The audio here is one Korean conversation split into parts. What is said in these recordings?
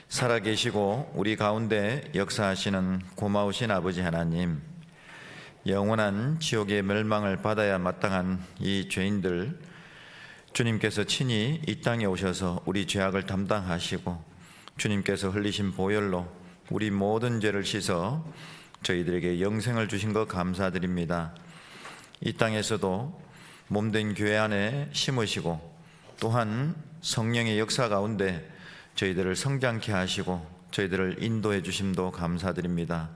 살아계시고 우리 가운데 역사하시는 고마우신 아버지 하나님, 영원한 지옥의 멸망을 받아야 마땅한 이 죄인들, 주님께서 친히 이 땅에 오셔서 우리 죄악을 담당하시고 주님께서 흘리신 보혈로 우리 모든 죄를 씻어 저희들에게 영생을 주신 것 감사드립니다. 이 땅에서도 몸된 교회 안에 심으시고 또한 성령의 역사 가운데 저희들을 성장케 하시고 저희들을 인도해 주심도 감사드립니다.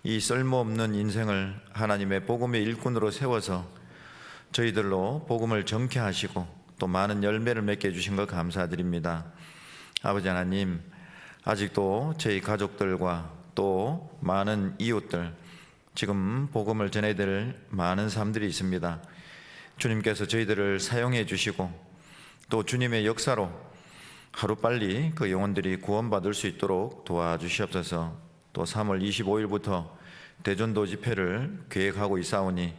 이 쓸모없는 인생을 하나님의 복음의 일꾼으로 세워서 저희들로 복음을 전케 하시고 또 많은 열매를 맺게 해주신 것 감사드립니다. 아버지 하나님, 아직도 저희 가족들과 또 많은 이웃들, 지금 복음을 전해야 될 많은 사람들이 있습니다. 주님께서 저희들을 사용해 주시고 또 주님의 역사로 하루빨리 그 영혼들이 구원받을 수 있도록 도와주시옵소서. 또 3월 25일부터 대전도 집회를 계획하고 있사오니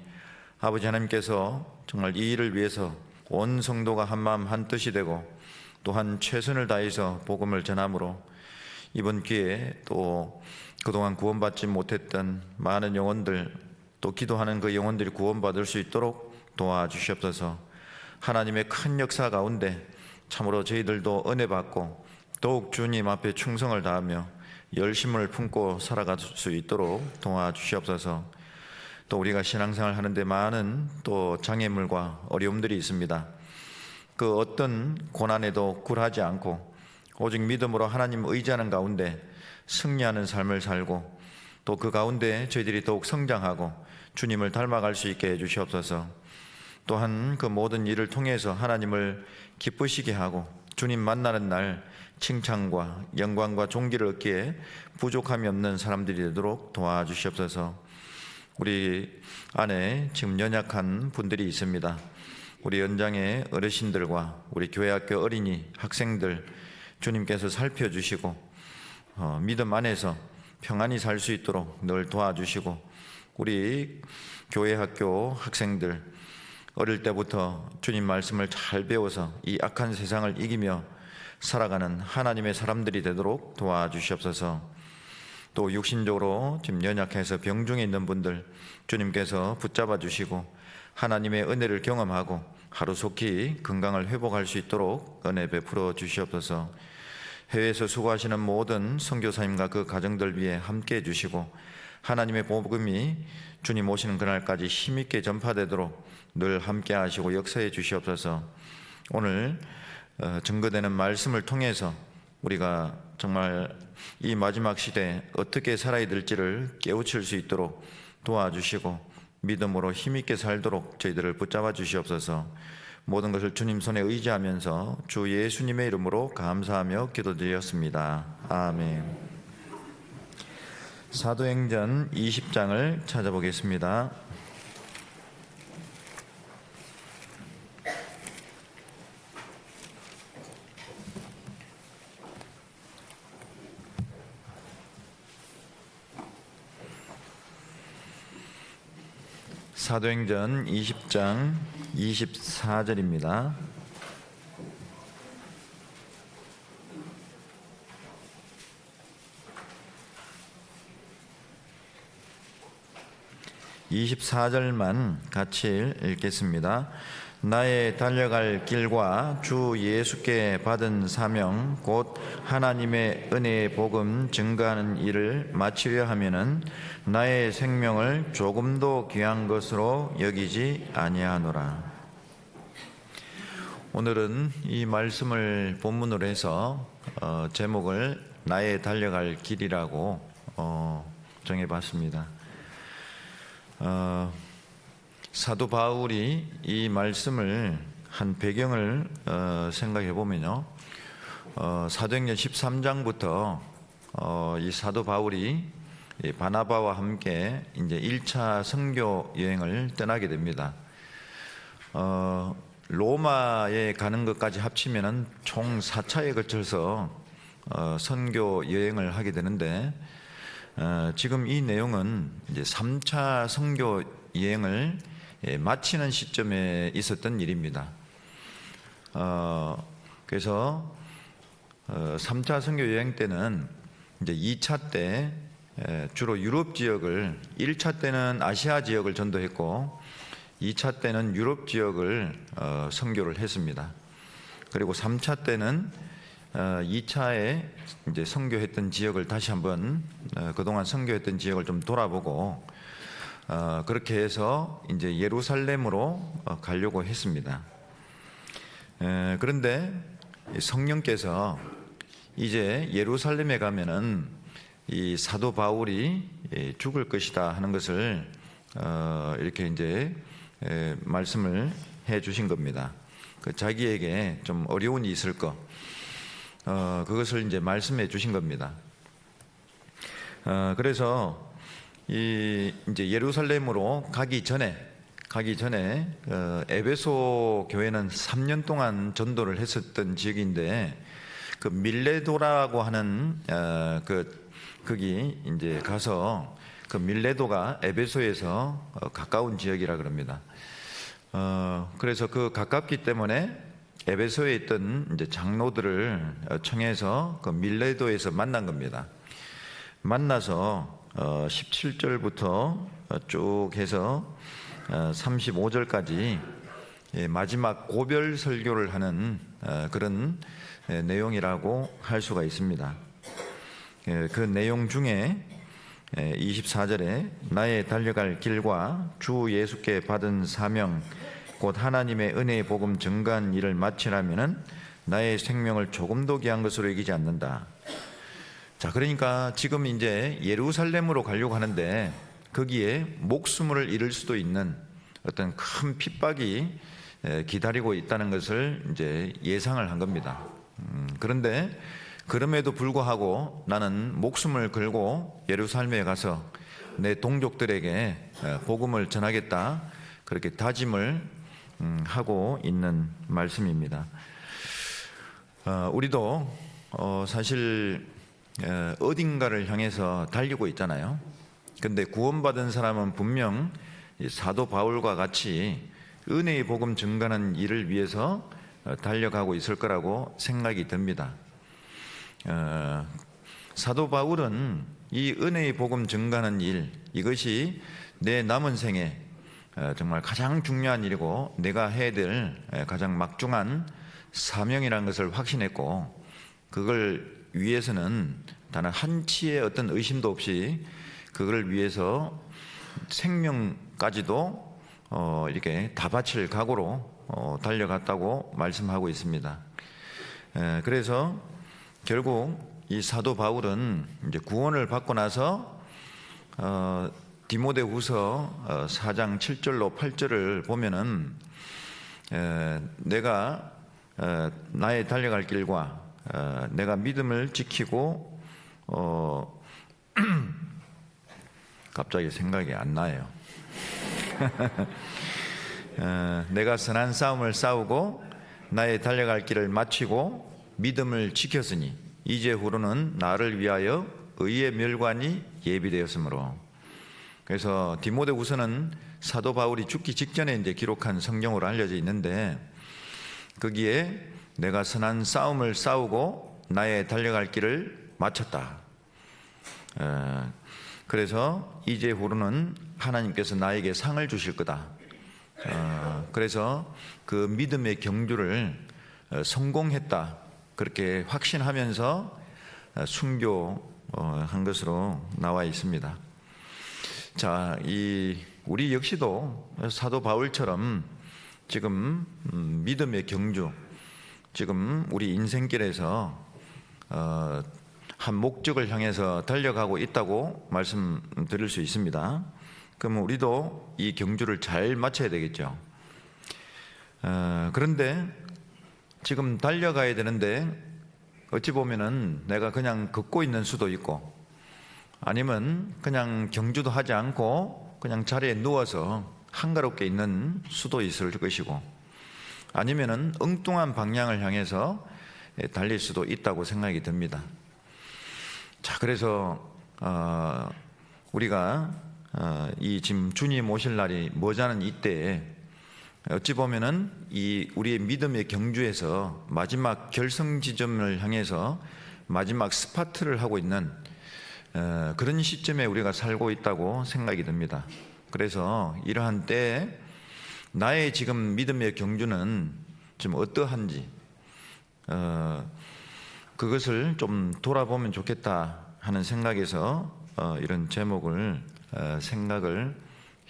아버지 하나님께서 정말 이 일을 위해서 온 성도가 한마음 한뜻이 되고 또한 최선을 다해서 복음을 전함으로 이번 기회에 또 그동안 구원받지 못했던 많은 영혼들, 또 기도하는 그 영혼들이 구원받을 수 있도록 도와주시옵소서. 하나님의 큰 역사 가운데 참으로 저희들도 은혜 받고 더욱 주님 앞에 충성을 다하며 열심을 품고 살아갈 수 있도록 도와주시옵소서. 또 우리가 신앙생활 하는데 많은 또 장애물과 어려움들이 있습니다. 그 어떤 고난에도 굴하지 않고 오직 믿음으로 하나님 의지하는 가운데 승리하는 삶을 살고 또 그 가운데 저희들이 더욱 성장하고 주님을 닮아갈 수 있게 해주시옵소서. 또한 그 모든 일을 통해서 하나님을 기쁘시게 하고 주님 만나는 날 칭찬과 영광과 존귀를 얻기에 부족함이 없는 사람들이 되도록 도와주시옵소서. 우리 안에 지금 연약한 분들이 있습니다. 우리 연장의 어르신들과 우리 교회학교 어린이, 학생들 주님께서 살펴주시고 믿음 안에서 평안히 살 수 있도록 늘 도와주시고 우리 교회학교 학생들 어릴 때부터 주님 말씀을 잘 배워서 이 악한 세상을 이기며 살아가는 하나님의 사람들이 되도록 도와주시옵소서. 또 육신적으로 지금 연약해서 병중에 있는 분들 주님께서 붙잡아 주시고 하나님의 은혜를 경험하고 하루속히 건강을 회복할 수 있도록 은혜 베풀어 주시옵소서. 해외에서 수고하시는 모든 선교사님과 그 가정들 위해 함께 해주시고 하나님의 복음이 주님 오시는 그날까지 힘있게 전파되도록 늘 함께 하시고 역사해 주시옵소서. 오늘 증거되는 말씀을 통해서 우리가 정말 이 마지막 시대에 어떻게 살아야 될지를 깨우칠 수 있도록 도와주시고 믿음으로 힘있게 살도록 저희들을 붙잡아 주시옵소서. 모든 것을 주님 손에 의지하면서 주 예수님의 이름으로 감사하며 기도드렸습니다. 아멘. 사도행전 20장을 찾아보겠습니다. 사도행전 20장 24절입니다. (24절만) 같이 읽겠습니다. 나의 달려갈 길과 주 예수께 받은 사명 곧 하나님의 은혜의 복음 증거하는 일을 마치려 하면은 나의 생명을 조금도 귀한 것으로 여기지 아니하노라. 오늘은 이 말씀을 본문으로 해서 제목을 나의 달려갈 길이라고 정해봤습니다. 사도 바울이 이 말씀을 한 배경을 생각해 보면요, 사도행전 13장부터 이 사도 바울이 바나바와 함께 이제 1차 선교 여행을 떠나게 됩니다. 로마에 가는 것까지 합치면은 총 4차에 걸쳐서 선교 여행을 하게 되는데 지금 이 내용은 이제 3차 선교 여행을 마치는 시점에 있었던 일입니다. 그래서 3차 선교 여행 때는 이제 2차 때 주로 유럽 지역을, 1차 때는 아시아 지역을 전도했고 2차 때는 유럽 지역을 선교를 했습니다. 그리고 3차 때는 2차에 이제 선교했던 지역을 다시 한번 그동안 선교했던 지역을 좀 돌아보고 그렇게 해서 이제 예루살렘으로 가려고 했습니다. 그런데 성령께서 이제 예루살렘에 가면은 이 사도 바울이 죽을 것이다 하는 것을 이렇게 이제 말씀을 해 주신 겁니다. 자기에게 좀 어려움이 있을 것, 그것을 이제 말씀해 주신 겁니다. 그래서 이제 예루살렘으로 가기 전에 에베소 교회는 3년 동안 전도를 했었던 지역인데 그 밀레도라고 하는 거기 이제 가서 그 밀레도가 에베소에서 가까운 지역이라 그럽니다. 그래서 그 가깝기 때문에 에베소에 있던 이제 장로들을 청해서 그 밀레도에서 만난 겁니다. 만나서 17절부터 쭉 해서 35절까지 마지막 고별 설교를 하는 그런 내용이라고 할 수가 있습니다. 그 내용 중에 24절에 나의 달려갈 길과 주 예수께 받은 사명 곧 하나님의 은혜의 복음 증거한 일을 마치려면은 나의 생명을 조금도 귀한 것으로 여기지 않는다. 자, 그러니까 지금 이제 예루살렘으로 가려고 하는데 거기에 목숨을 잃을 수도 있는 어떤 큰 핍박이 기다리고 있다는 것을 이제 예상을 한 겁니다. 그런데 그럼에도 불구하고 나는 목숨을 걸고 예루살렘에 가서 내 동족들에게 복음을 전하겠다, 그렇게 다짐을 하고 있는 말씀입니다. 우리도 사실 어딘가를 향해서 달리고 있잖아요. 근데 구원받은 사람은 분명 사도 바울과 같이 은혜의 복음 증거하는 일을 위해서 달려가고 있을 거라고 생각이 듭니다. 사도 바울은 이 은혜의 복음 증거하는 일, 이것이 내 남은 생에 정말 가장 중요한 일이고 내가 해야 될 가장 막중한 사명이라는 것을 확신했고, 그걸 위해서는 단 한치의 어떤 의심도 없이 그걸 위해서 생명까지도 이렇게 다 바칠 각오로 달려갔다고 말씀하고 있습니다. 그래서 결국 이 사도 바울은 이제 구원을 받고 나서 디모데후서 4장 7절로 8절을 보면은 내가 나의 달려갈 길과 내가 믿음을 지키고 갑자기 생각이 안 나요. 내가 선한 싸움을 싸우고 나의 달려갈 길을 마치고 믿음을 지켰으니 이제후로는 나를 위하여 의의 멸관이 예비되었으므로. 그래서 디모데후서는 사도 바울이 죽기 직전에 이제 기록한 성경으로 알려져 있는데 거기에 내가 선한 싸움을 싸우고 나의 달려갈 길을 마쳤다. 그래서 이제후로는 하나님께서 나에게 상을 주실 거다. 그래서 그 믿음의 경주를 성공했다, 그렇게 확신하면서 순교한 것으로 나와 있습니다. 자, 우리 역시도 사도 바울처럼 지금 믿음의 경주, 지금 우리 인생길에서 한 목적을 향해서 달려가고 있다고 말씀드릴 수 있습니다. 그러면 우리도 이 경주를 잘 마쳐야 되겠죠. 그런데 지금 달려가야 되는데 어찌 보면은 내가 그냥 걷고 있는 수도 있고, 아니면 그냥 경주도 하지 않고 그냥 자리에 누워서 한가롭게 있는 수도 있을 것이고, 아니면은 엉뚱한 방향을 향해서 달릴 수도 있다고 생각이 듭니다. 자, 그래서 우리가 이 지금 주님 오실 날이 머지않은 이때에 어찌 보면은 이 우리의 믿음의 경주에서 마지막 결승 지점을 향해서 마지막 스파트를 하고 있는 그런 시점에 우리가 살고 있다고 생각이 듭니다. 그래서 이러한 때에 나의 지금 믿음의 경주는 좀 어떠한지 그것을 좀 돌아보면 좋겠다 하는 생각에서 이런 제목을 생각을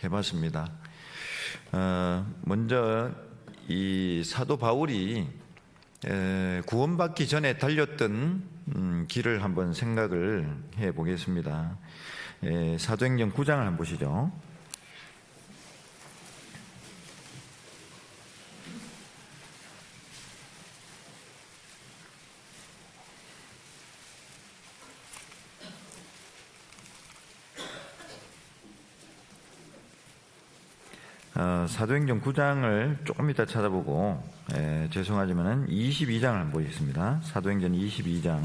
해봤습니다. 먼저 이 사도 바울이 구원받기 전에 달렸던 길을 한번 생각을 해 보겠습니다. 사도행전 9장을 한번 보시죠. 사도행전 9장을 조금 이따 찾아보고 죄송하지만 22장을 한번 보겠습니다. 사도행전 22장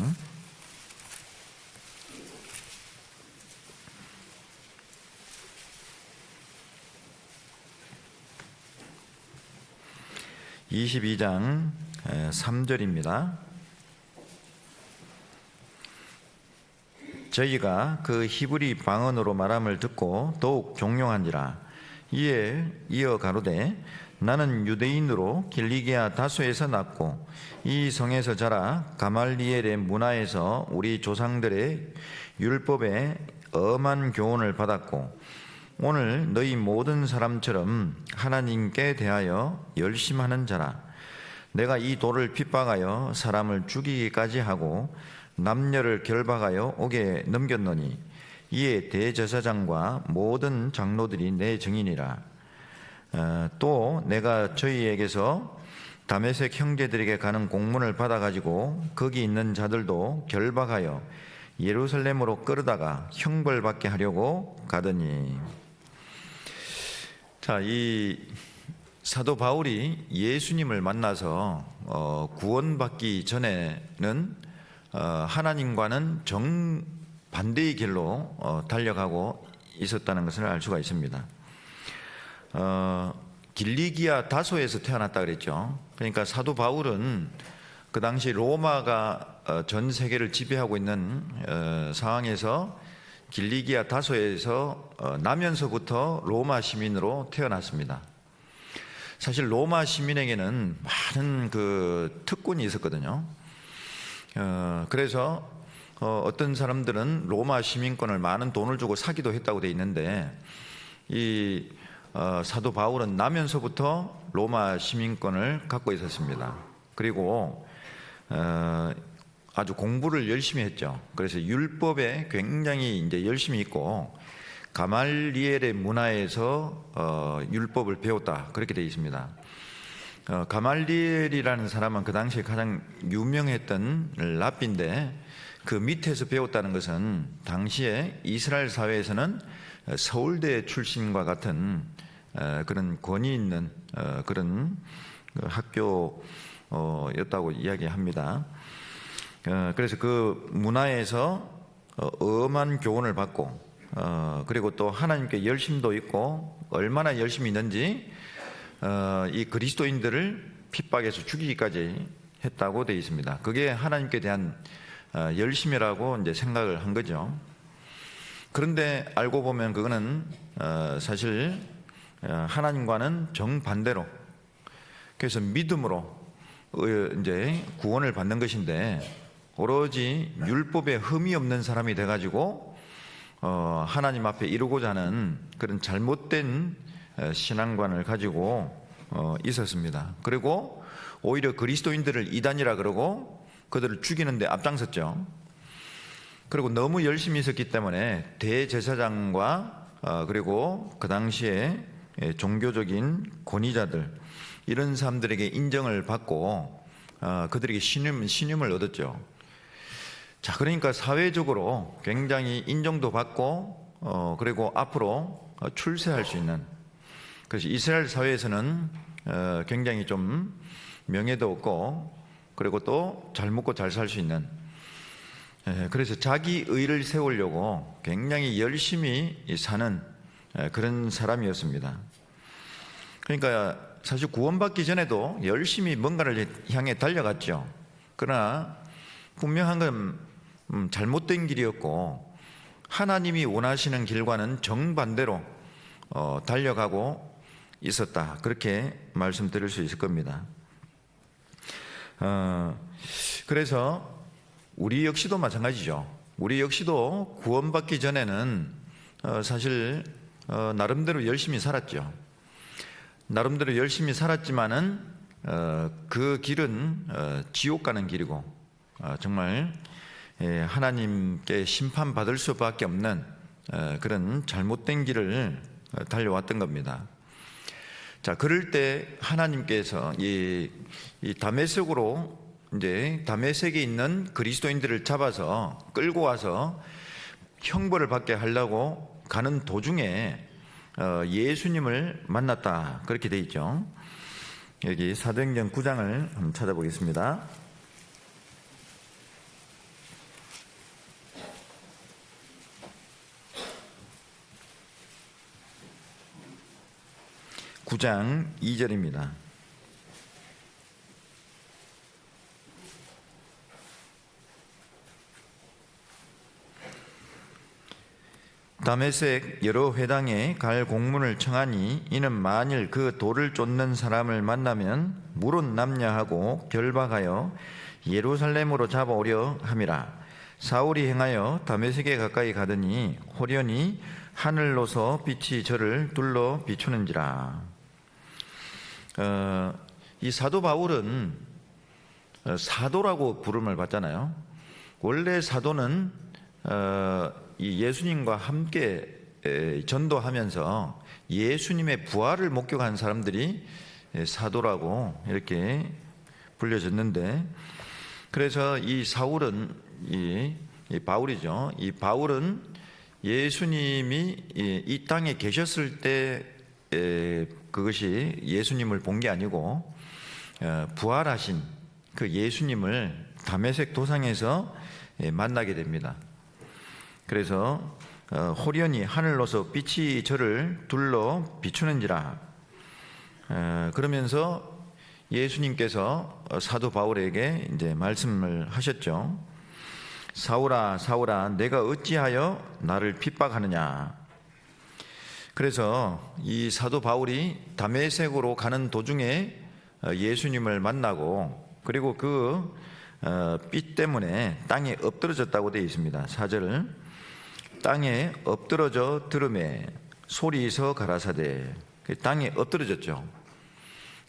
3절입니다. 저희가 그 히브리 방언으로 말함을 듣고 더욱 종용한지라. 이에 이어 가로되 나는 유대인으로 길리기아 다소에서 났고 이 성에서 자라 가말리엘의 문화에서 우리 조상들의 율법에 엄한 교훈을 받았고 오늘 너희 모든 사람처럼 하나님께 대하여 열심하는 자라. 내가 이 돌을 핍박하여 사람을 죽이기까지 하고 남녀를 결박하여 옥에 넘겼노니 이에 대제사장과 모든 장로들이 내 증인이라. 또 내가 저희에게서 다메섹 형제들에게 가는 공문을 받아가지고 거기 있는 자들도 결박하여 예루살렘으로 끌어다가 형벌받게 하려고 가더니. 자, 이 사도 바울이 예수님을 만나서 구원받기 전에는 하나님과는 반대의 길로 달려가고 있었다는 것을 알 수가 있습니다. 길리기아 다소에서 태어났다 그랬죠. 그러니까 사도 바울은 그 당시 로마가 전 세계를 지배하고 있는 상황에서 길리기아 다소에서 나면서부터 로마 시민으로 태어났습니다. 사실 로마 시민에게는 많은 그 특권이 있었거든요. 그래서 어떤 사람들은 로마 시민권을 많은 돈을 주고 사기도 했다고 돼 있는데 이 사도 바울은 나면서부터 로마 시민권을 갖고 있었습니다. 그리고 아주 공부를 열심히 했죠. 그래서 율법에 굉장히 이제 열심히 있고 가말리엘의 문화에서 율법을 배웠다 그렇게 되어 있습니다. 가말리엘이라는 사람은 그 당시에 가장 유명했던 랍비인데 그 밑에서 배웠다는 것은 당시에 이스라엘 사회에서는 서울대 출신과 같은 그런 권위 있는 그런 학교였다고 이야기합니다. 그래서 그 문화에서 엄한 교훈을 받고 그리고 또 하나님께 열심도 있고 얼마나 열심히 있는지 이 그리스도인들을 핍박해서 죽이기까지 했다고 되어 있습니다. 그게 하나님께 대한 열심이라고 이제 생각을 한 거죠. 그런데 알고 보면 그거는 사실 하나님과는 정반대로, 그래서 믿음으로 이제 구원을 받는 것인데 오로지 율법에 흠이 없는 사람이 돼가지고 하나님 앞에 이루고자 하는 그런 잘못된 신앙관을 가지고 있었습니다. 그리고 오히려 그리스도인들을 이단이라 그러고 그들을 죽이는데 앞장섰죠. 그리고 너무 열심히 있었기 때문에 대제사장과 그리고 그 당시에 종교적인 권위자들 이런 사람들에게 인정을 받고 그들에게 신임을 얻었죠. 자, 그러니까 사회적으로 굉장히 인정도 받고 그리고 앞으로 출세할 수 있는, 그래서 이스라엘 사회에서는 굉장히 좀 명예도 얻고 그리고 또 잘 먹고 잘 살 수 있는, 그래서 자기 의를 세우려고 굉장히 열심히 사는 그런 사람이었습니다. 그러니까 사실 구원받기 전에도 열심히 뭔가를 향해 달려갔죠. 그러나 분명한 건 잘못된 길이었고 하나님이 원하시는 길과는 정반대로 달려가고 있었다. 그렇게 말씀드릴 수 있을 겁니다. 그래서 우리 역시도 마찬가지죠. 우리 역시도 구원받기 전에는 사실 나름대로 열심히 살았죠. 나름대로 열심히 살았지만은 그 길은 지옥 가는 길이고 정말 하나님께 심판받을 수밖에 없는 그런 잘못된 길을 달려왔던 겁니다. 자, 그럴 때 하나님께서 이 다메섹으로 이제 다메섹에 있는 그리스도인들을 잡아서 끌고 와서 형벌을 받게 하려고 가는 도중에 예수님을 만났다. 그렇게 돼 있죠. 여기 사도행전 9장을 한번 찾아보겠습니다. (9장) 2절입니다. 다메섹 여러 회당에 갈 공문을 청하니 이는 만일 그 돌을 쫓는 사람을 만나면 물은 남녀하고 결박하여 예루살렘으로 잡아오려 함이라. 사울이 행하여 다메섹에 가까이 가더니 호련히 하늘로서 빛이 저를 둘러 비추는지라. 이 사도 바울은 사도라고 부름을 받잖아요. 원래 사도는 이 예수님과 함께 전도하면서 예수님의 부활을 목격한 사람들이 사도라고 이렇게 불려졌는데, 그래서 이 사울은 이 바울이죠. 이 바울은 예수님이 이 땅에 계셨을 때 그것이 예수님을 본 게 아니고 부활하신 그 예수님을 다메섹 도상에서 만나게 됩니다. 그래서 호련히 하늘로서 빛이 저를 둘러 비추는지라. 그러면서 예수님께서 사도 바울에게 이제 말씀을 하셨죠. 사울아 사울아 내가 어찌하여 나를 핍박하느냐. 그래서 이 사도 바울이 다메섹으로 가는 도중에 예수님을 만나고, 그리고 그 빛 때문에 땅에 엎드러졌다고 되어 있습니다. 4절 땅에 엎드러져 들음에 소리서 가라사대. 땅에 엎드러졌죠.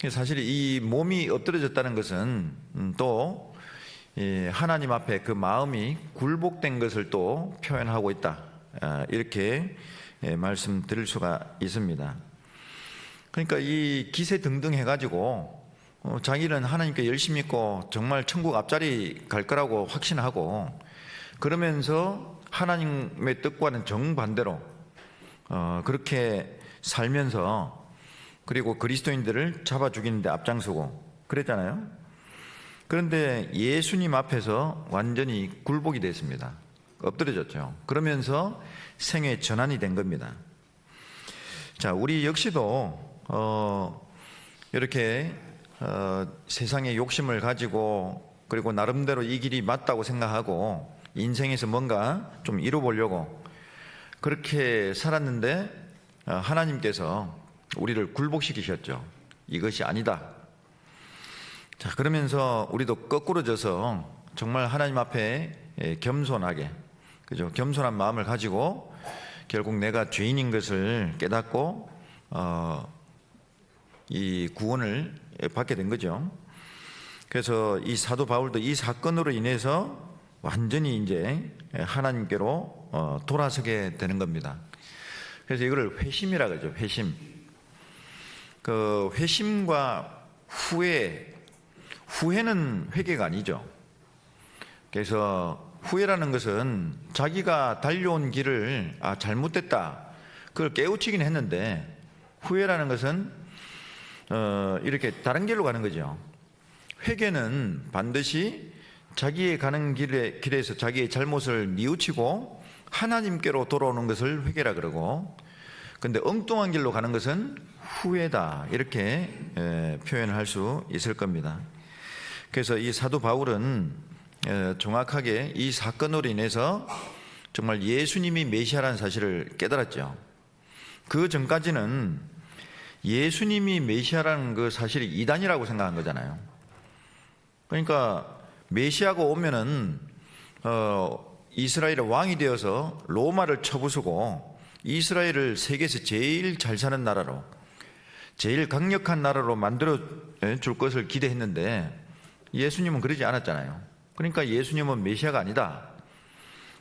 사실 이 몸이 엎드러졌다는 것은 또 하나님 앞에 그 마음이 굴복된 것을 또 표현하고 있다. 이렇게 말씀드릴 수가 있습니다. 그러니까 이 기세 등등 해가지고 자기는 하나님께 열심히 믿고 정말 천국 앞자리 갈 거라고 확신하고, 그러면서 하나님의 뜻과는 정반대로 그렇게 살면서, 그리고 그리스도인들을 잡아 죽이는데 앞장서고 그랬잖아요. 그런데 예수님 앞에서 완전히 굴복이 됐습니다. 엎드려졌죠. 그러면서 생애 전환이 된 겁니다. 자, 우리 역시도 이렇게 세상의 욕심을 가지고, 그리고 나름대로 이 길이 맞다고 생각하고 인생에서 뭔가 좀 이뤄보려고 그렇게 살았는데 하나님께서 우리를 굴복시키셨죠. 이것이 아니다. 자, 그러면서 우리도 거꾸로 져서 정말 하나님 앞에 겸손하게, 그죠? 겸손한 마음을 가지고 결국 내가 죄인인 것을 깨닫고 이 구원을 받게 된 거죠. 그래서 이 사도 바울도 이 사건으로 인해서 완전히 이제 하나님께로 돌아서게 되는 겁니다. 그래서 이거를 회심이라 그러죠. 회심. 그 회심과 후회는 회개가 아니죠. 그래서 후회라는 것은 자기가 달려온 길을 잘못됐다, 그걸 깨우치긴 했는데, 후회라는 것은 이렇게 다른 길로 가는 거죠. 회개는 반드시 자기의 가는 길에서 자기의 잘못을 뉘우치고 하나님께로 돌아오는 것을 회개라 그러고, 근데 엉뚱한 길로 가는 것은 후회다, 이렇게 표현을 할 수 있을 겁니다. 그래서 이 사도 바울은 정확하게 이 사건으로 인해서 정말 예수님이 메시아라는 사실을 깨달았죠. 그 전까지는 예수님이 메시아라는 그 사실이 이단이라고 생각한 거잖아요. 그러니까 메시아가 오면은 이스라엘의 왕이 되어서 로마를 쳐부수고 이스라엘을 세계에서 제일 잘 사는 나라로, 제일 강력한 나라로 만들어 줄 것을 기대했는데 예수님은 그러지 않았잖아요. 그러니까 예수님은 메시아가 아니다.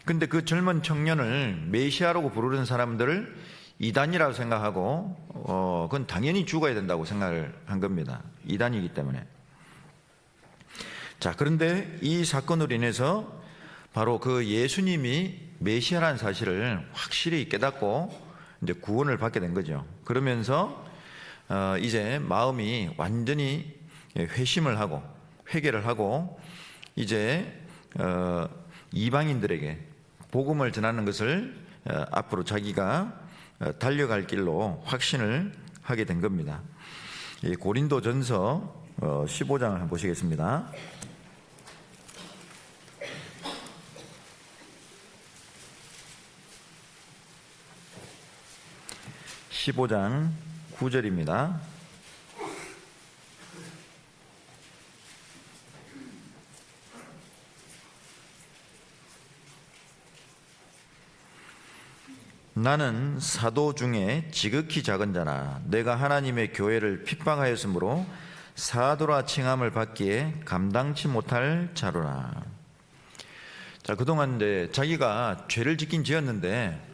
근데 그 젊은 청년을 메시아라고 부르는 사람들을 이단이라고 생각하고 그건 당연히 죽어야 된다고 생각을 한 겁니다. 이단이기 때문에. 자, 그런데 이 사건으로 인해서 바로 그 예수님이 메시아라는 사실을 확실히 깨닫고 이제 구원을 받게 된 거죠. 그러면서 이제 마음이 완전히 회심을 하고 회개를 하고 이제 이방인들에게 복음을 전하는 것을 앞으로 자기가 달려갈 길로 확신을 하게 된 겁니다. 고린도전서 15장을 한번 보시겠습니다. 15장 9절입니다. 나는 사도 중에 지극히 작은 자나 내가 하나님의 교회를 핍박하였으므로 사도라 칭함을 받기에 감당치 못할 자로라. 자, 그동안 이제 자기가 죄를 짓긴 지었는데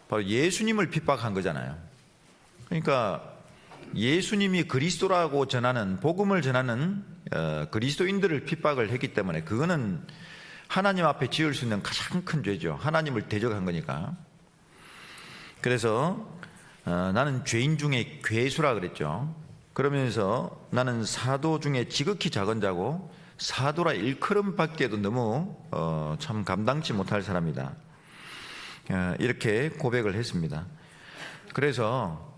바로 예수님을 핍박한 거잖아요. 그러니까 예수님이 그리스도라고 전하는, 복음을 전하는 그리스도인들을 핍박을 했기 때문에 그거는 하나님 앞에 지을 수 있는 가장 큰 죄죠. 하나님을 대적한 거니까. 그래서 나는 죄인 중에 괴수라 그랬죠. 그러면서 나는 사도 중에 지극히 작은 자고 사도라 일컬음 받기에도 너무 참 감당치 못할 사람이다, 이렇게 고백을 했습니다. 그래서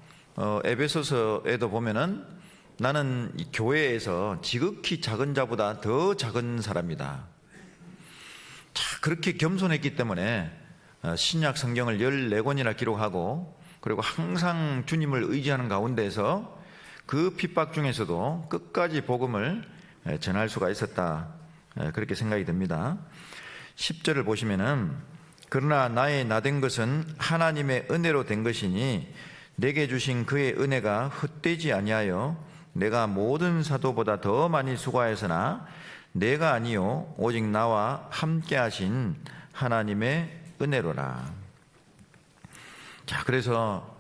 에베소서에도 보면은 나는 이 교회에서 지극히 작은 자보다 더 작은 사람이다. 자, 그렇게 겸손했기 때문에 신약 성경을 14권이나 기록하고 그리고 항상 주님을 의지하는 가운데에서 그 핍박 중에서도 끝까지 복음을 전할 수가 있었다, 그렇게 생각이 듭니다. 10절을 보시면은 그러나 나의 나된 것은 하나님의 은혜로 된 것이니 내게 주신 그의 은혜가 헛되지 아니하여 내가 모든 사도보다 더 많이 수고하였으나 내가 아니요 오직 나와 함께 하신 하나님의 은혜로라. 자, 그래서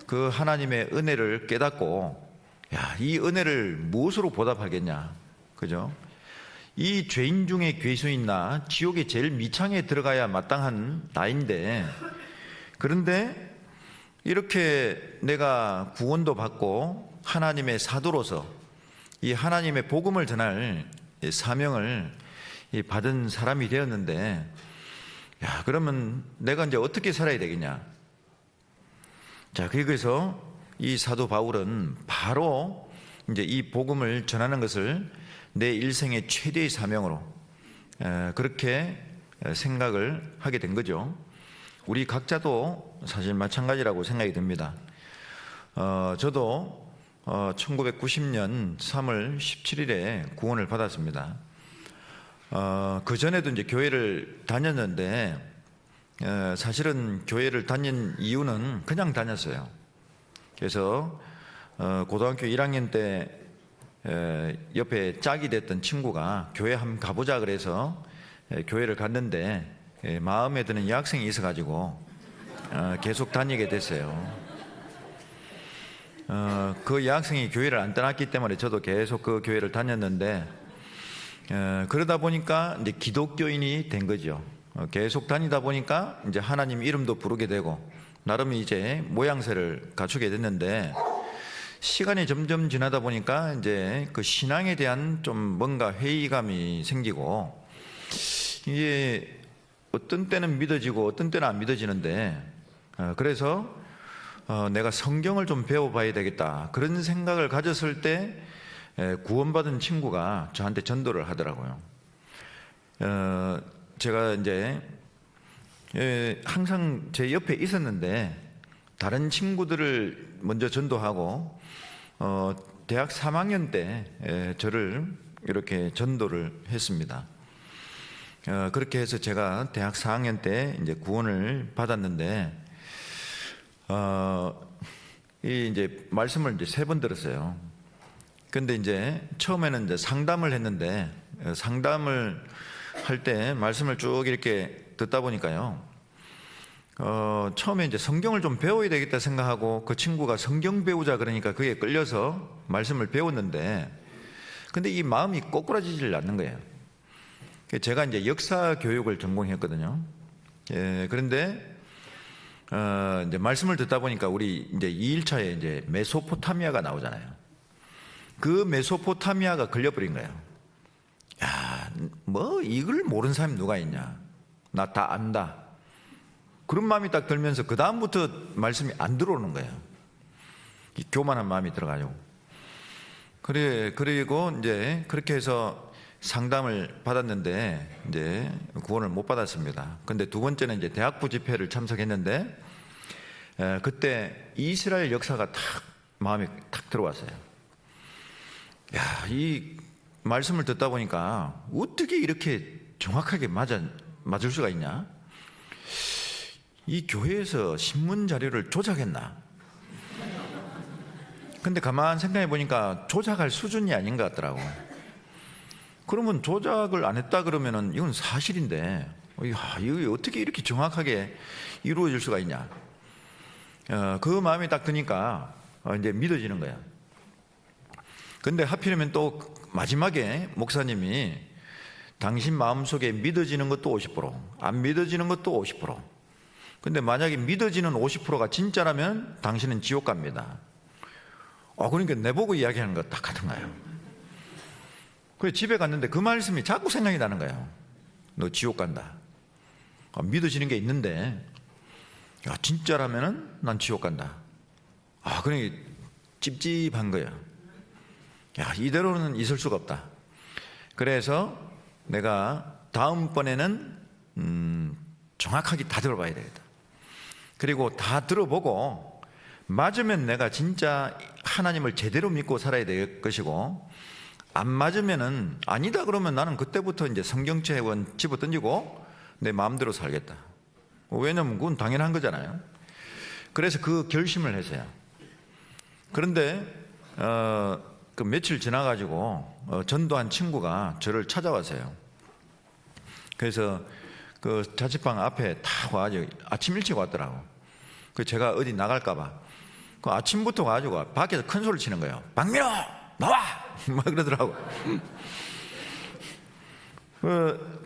그 하나님의 은혜를 깨닫고, 야, 이 은혜를 무엇으로 보답하겠냐, 그죠? 이 죄인 중에 괴수인 나, 지옥의 제일 미창에 들어가야 마땅한 나인데, 그런데 이렇게 내가 구원도 받고 하나님의 사도로서 이 하나님의 복음을 전할 사명을 받은 사람이 되었는데, 야, 그러면 내가 이제 어떻게 살아야 되겠냐? 자, 그래서 이 사도 바울은 바로 이제 이 복음을 전하는 것을 내 일생의 최대의 사명으로 그렇게 생각을 하게 된 거죠. 우리 각자도 사실 마찬가지라고 생각이 듭니다. 저도 1990년 3월 17일에 구원을 받았습니다. 그 전에도 이제 교회를 다녔는데 사실은 교회를 다닌 이유는 그냥 다녔어요. 그래서 고등학교 1학년 때 옆에 짝이 됐던 친구가 교회 한번 가보자 그래서 교회를 갔는데 마음에 드는 여학생이 있어가지고 계속 다니게 됐어요. 그 여학생이 교회를 안 떠났기 때문에 저도 계속 그 교회를 다녔는데 그러다 보니까 이제 기독교인이 된 거죠. 계속 다니다 보니까 이제 하나님 이름도 부르게 되고 나름 이제 모양새를 갖추게 됐는데 시간이 점점 지나다 보니까 이제 그 신앙에 대한 좀 뭔가 회의감이 생기고 이게 어떤 때는 믿어지고 어떤 때는 안 믿어지는데 그래서 내가 성경을 좀 배워봐야 되겠다, 그런 생각을 가졌을 때 구원받은 친구가 저한테 전도를 하더라고요. 제가 이제 항상 제 옆에 있었는데 다른 친구들을 먼저 전도하고 대학 3학년 때 저를 이렇게 전도를 했습니다. 그렇게 해서 제가 대학 4학년 때 이제 구원을 받았는데 이 이제 말씀을 이제 3번 들었어요. 근데 이제 처음에는 이제 상담을 했는데 상담을 할 때 말씀을 쭉 이렇게 듣다 보니까요. 처음에 이제 성경을 좀 배워야 되겠다 생각하고 그 친구가 성경 배우자 그러니까 그게 끌려서 말씀을 배웠는데, 근데 이 마음이 꼬꾸라지질 않는 거예요. 제가 이제 역사 교육을 전공했거든요. 그런데 이제 말씀을 듣다 보니까 우리 이제 2일차에 이제 메소포타미아가 나오잖아요. 그 메소포타미아가 걸려버린 거예요. 야, 뭐 이걸 모르는 사람이 누가 있냐? 나 다 안다. 그런 마음이 딱 들면서 그 다음부터 말씀이 안 들어오는 거예요. 이 교만한 마음이 들어가지고. 그리고 이제 그렇게 해서 상담을 받았는데 이제 구원을 못 받았습니다. 근데 두 번째는 이제 대학부 집회를 참석했는데 그때 이스라엘 역사가 탁 마음에 탁 들어왔어요. 야, 이 말씀을 듣다 보니까 어떻게 이렇게 정확하게 맞을 수가 있냐? 이 교회에서 신문 자료를 조작했나? 근데 가만 생각해 보니까 조작할 수준이 아닌 것 같더라고. 그러면 조작을 안 했다 그러면은 이건 사실인데, 이거 어떻게 이렇게 정확하게 이루어질 수가 있냐? 그 마음이 딱 드니까 이제 믿어지는 거야. 근데 하필이면 또 마지막에 목사님이 당신 마음속에 믿어지는 것도 50%, 안 믿어지는 것도 50%. 근데 만약에 믿어지는 50%가 진짜라면 당신은 지옥 갑니다. 그러니까 내보고 이야기하는 것 딱 같은 거예요. 그래서 집에 갔는데 그 말씀이 자꾸 생각이 나는 거예요. 너 지옥 간다. 믿어지는 게 있는데, 야, 진짜라면은 난 지옥 간다. 그러니까 찝찝한 거예요. 야, 이대로는 있을 수가 없다. 그래서 내가 다음번에는 정확하게 다 들어봐야 되겠다. 그리고 다 들어보고 맞으면 내가 진짜 하나님을 제대로 믿고 살아야 될 것이고, 안 맞으면은 아니다 그러면 나는 그때부터 이제 성경책은 집어 던지고 내 마음대로 살겠다. 왜냐면 그건 당연한 거잖아요. 그래서 그 결심을 했어요. 그런데 그 며칠 지나가지고 전도한 친구가 저를 찾아왔어요. 그래서 그 자취방 앞에 다 와가지고 아침 일찍 왔더라고. 그 제가 어디 나갈까봐 그 아침부터 와가지고 밖에서 큰 소리를 치는 거예요. 박민호 나와! 막 그러더라고.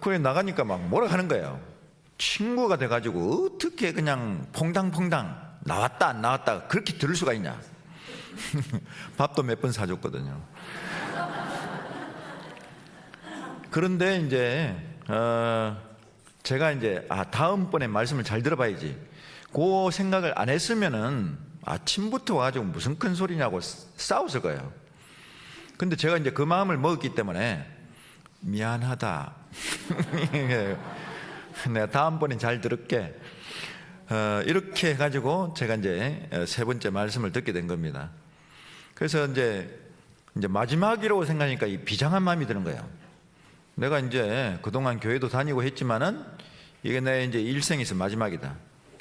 그래 나가니까 막 뭐라 하는 거예요. 친구가 돼가지고 어떻게 그냥 퐁당퐁당 나왔다 안 나왔다 그렇게 들을 수가 있냐. 밥도 몇 번 사줬거든요. 그런데 이제 제가 이제 다음번에 말씀을 잘 들어봐야지, 그 생각을 안 했으면은 아침부터 와가지고 무슨 큰 소리냐고 싸웠을 거예요. 근데 제가 이제 그 마음을 먹었기 때문에 미안하다. 내가 다음번엔 잘 들을게. 이렇게 해가지고 제가 이제 3번째 말씀을 듣게 된 겁니다. 그래서 이제 마지막이라고 생각하니까 이 비장한 마음이 드는 거예요. 내가 이제 그동안 교회도 다니고 했지만은 이게 내 이제 일생에서 마지막이다.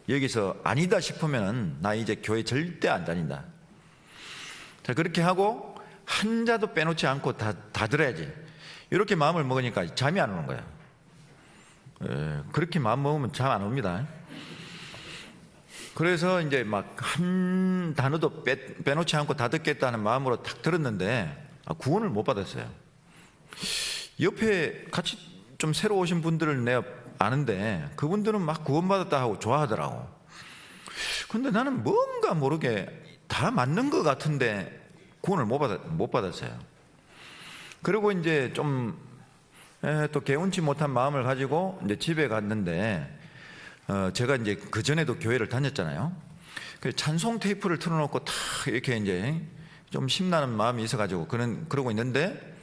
여기서 아니다 싶으면은 나 이제 교회 절대 안 다닌다. 자, 그렇게 하고 한 자도 빼놓지 않고 다 들어야지. 이렇게 마음을 먹으니까 잠이 안 오는 거야. 그렇게 마음 먹으면 잠 안 옵니다. 그래서 이제 막 한 단어도 빼놓지 않고 다 듣겠다는 마음으로 딱 들었는데 구원을 못 받았어요. 옆에 같이 좀 새로 오신 분들을 내가 아는데 그분들은 막 구원받았다 하고 좋아하더라고. 근데 나는 뭔가 모르게 다 맞는 것 같은데 구원을 못 받았어요. 그리고 이제 좀 또 개운치 못한 마음을 가지고 이제 집에 갔는데 제가 이제 그 전에도 교회를 다녔잖아요. 그 찬송 테이프를 틀어놓고 다 이렇게 이제 좀 심나는 마음이 있어가지고 그러고 있는데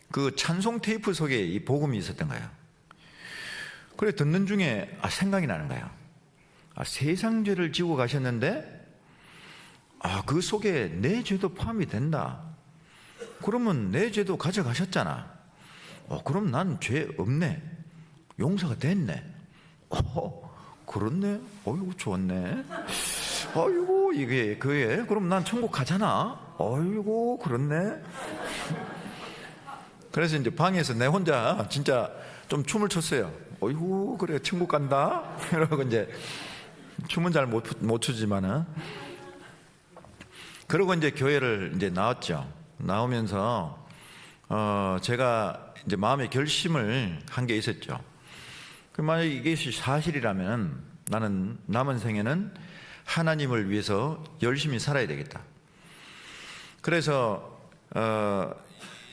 그 찬송 테이프 속에 이 복음이 있었던 거예요. 그래 듣는 중에 생각이 나는 거예요. 세상 죄를 지고 가셨는데 그 속에 내 죄도 포함이 된다. 그러면 내 죄도 가져가셨잖아. 그럼 난 죄 없네. 용서가 됐네. 그렇네. 어이구 좋았네. 어이구 이게 그게 그럼 난 천국 가잖아. 어이구 그렇네. 그래서 이제 방에서 내 혼자 진짜 좀 춤을 췄어요. 어이구 그래 천국 간다. 이러고 이제 춤은 잘 못 추지만은 그러고 이제 교회를 이제 나왔죠. 나오면서 제가 이제 마음의 결심을 한 게 있었죠. 만약 이게 사실이라면 나는 남은 생에는 하나님을 위해서 열심히 살아야 되겠다. 그래서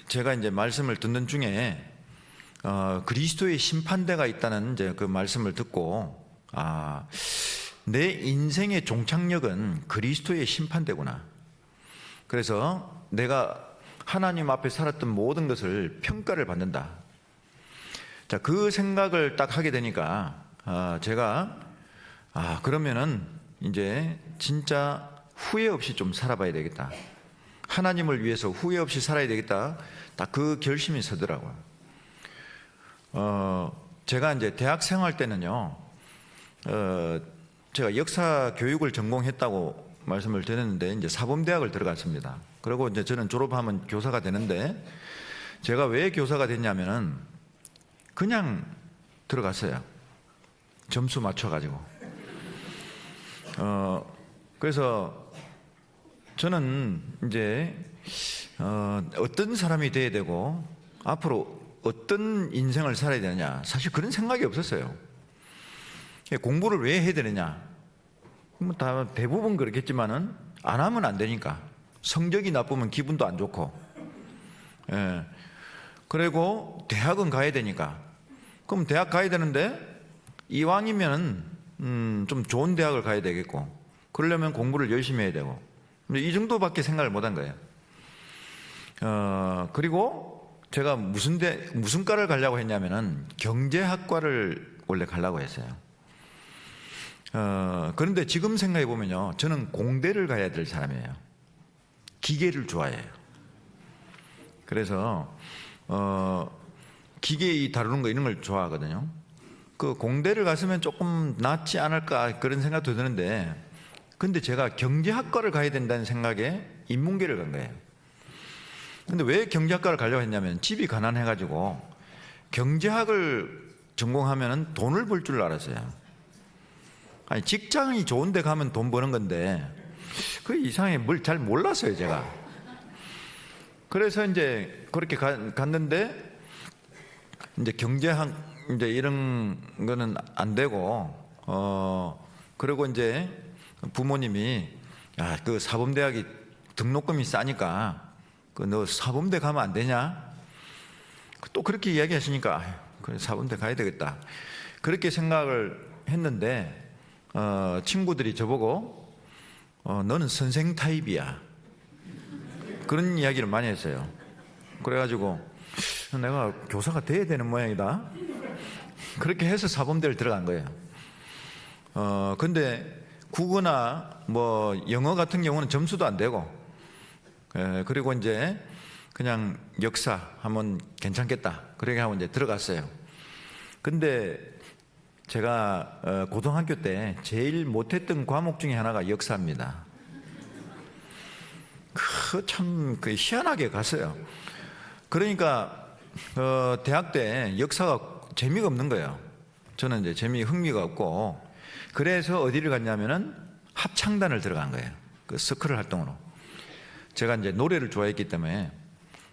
제가 이제 말씀을 듣는 중에 그리스도의 심판대가 있다는 이제 그 말씀을 듣고 내 인생의 종착역은 그리스도의 심판대구나. 그래서 내가 하나님 앞에 살았던 모든 것을 평가를 받는다. 자, 그 생각을 딱 하게 되니까 제가 그러면은 이제 진짜 후회 없이 좀 살아봐야 되겠다. 하나님을 위해서 후회 없이 살아야 되겠다. 딱 그 결심이 서더라고요. 제가 이제 대학 생활 때는요, 제가 역사 교육을 전공했다고 말씀을 드렸는데 이제 사범대학을 들어갔습니다. 그리고 이제 저는 졸업하면 교사가 되는데 제가 왜 교사가 됐냐면은 그냥 들어갔어요. 점수 맞춰가지고. 그래서 저는 이제 어떤 사람이 돼야 되고 앞으로 어떤 인생을 살아야 되느냐, 사실 그런 생각이 없었어요. 공부를 왜 해야 되느냐, 뭐 다 대부분 그렇겠지만은 안 하면 안 되니까. 성적이 나쁘면 기분도 안 좋고, 그리고 대학은 가야 되니까. 그럼 대학 가야 되는데 이왕이면 좀 좋은 대학을 가야 되겠고, 그러려면 공부를 열심히 해야 되고, 이 정도밖에 생각을 못 한 거예요. 그리고 제가 무슨 과를 가려고 했냐면은 경제학과를 원래 가려고 했어요. 그런데 지금 생각해 보면요, 저는 공대를 가야 될 사람이에요. 기계를 좋아해요. 그래서 기계 다루는 거 이런 걸 좋아하거든요. 그 공대를 갔으면 조금 낫지 않을까 그런 생각도 드는데, 근데 제가 경제학과를 가야 된다는 생각에 인문계를 간 거예요. 근데 왜 경제학과를 가려고 했냐면 집이 가난해가지고 경제학을 전공하면 돈을 벌 줄 알았어요. 아니 직장이 좋은 데 가면 돈 버는 건데 그 이상하게 뭘 잘 몰랐어요 제가. 그래서 이제 그렇게 갔는데 이제 경제학 이제 이런 거는 안 되고 그리고 이제 부모님이 그 사범대학이 등록금이 싸니까 그 너 사범대 가면 안 되냐? 또 그렇게 이야기하시니까 그래 사범대 가야 되겠다. 그렇게 생각을 했는데 친구들이 저보고 너는 선생 타입이야. 그런 이야기를 많이 했어요. 그래가지고 내가 교사가 돼야 되는 모양이다. 그렇게 해서 사범대를 들어간 거예요. 근데 국어나 뭐 영어 같은 경우는 점수도 안 되고, 그리고 이제 그냥 역사 하면 괜찮겠다. 그렇게 하고 이제 들어갔어요. 근데 제가 고등학교 때 제일 못했던 과목 중에 하나가 역사입니다. 참 희한하게 갔어요. 그러니까 대학 때 역사가 재미가 없는 거예요. 저는 이제 흥미가 없고, 그래서 어디를 갔냐면은 합창단을 들어간 거예요. 그 서클 활동으로. 제가 이제 노래를 좋아했기 때문에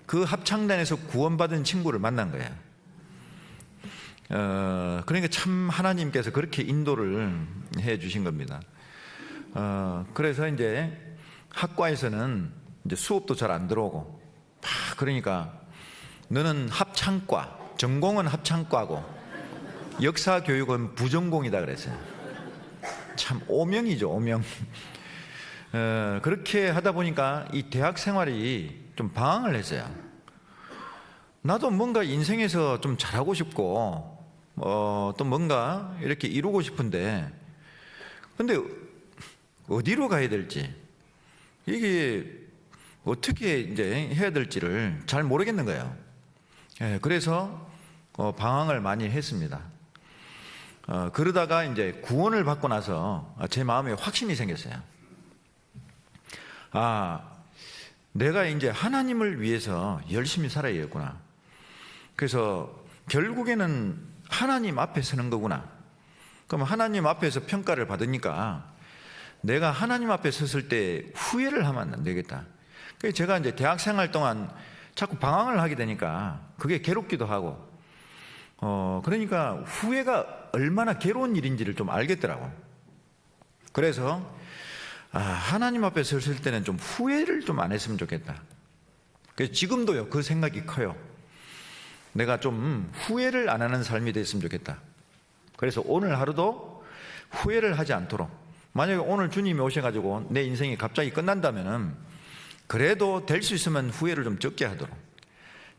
그 합창단에서 구원받은 친구를 만난 거예요. 그러니까 참 하나님께서 그렇게 인도를 해 주신 겁니다. 그래서 이제 학과에서는 이제 수업도 잘 안 들어오고, 그러니까 너는 합창과, 전공은 합창과고 역사 교육은 부전공이다 그랬어요. 참 오명이죠, 오명. 그렇게 하다 보니까 이 대학 생활이 좀 방황을 했어요. 나도 뭔가 인생에서 좀 잘하고 싶고 또 뭔가 이렇게 이루고 싶은데 근데 어디로 가야 될지 이게 어떻게 이제 해야 될지를 잘 모르겠는 거예요. 그래서 방황을 많이 했습니다. 그러다가 이제 구원을 받고 나서 제 마음에 확신이 생겼어요. 내가 이제 하나님을 위해서 열심히 살아야 겠구나. 그래서 결국에는 하나님 앞에 서는 거구나. 그럼 하나님 앞에서 평가를 받으니까 내가 하나님 앞에 섰을 때 후회를 하면 안 되겠다. 그래서 제가 이제 대학 생활 동안 자꾸 방황을 하게 되니까 그게 괴롭기도 하고, 그러니까 후회가 얼마나 괴로운 일인지를 좀 알겠더라고. 그래서 하나님 앞에 섰을 때는 좀 후회를 좀 안 했으면 좋겠다. 그래서 지금도요 그 생각이 커요. 내가 좀 후회를 안 하는 삶이 됐으면 좋겠다. 그래서 오늘 하루도 후회를 하지 않도록, 만약에 오늘 주님이 오셔가지고 내 인생이 갑자기 끝난다면은 그래도 될 수 있으면 후회를 좀 적게 하도록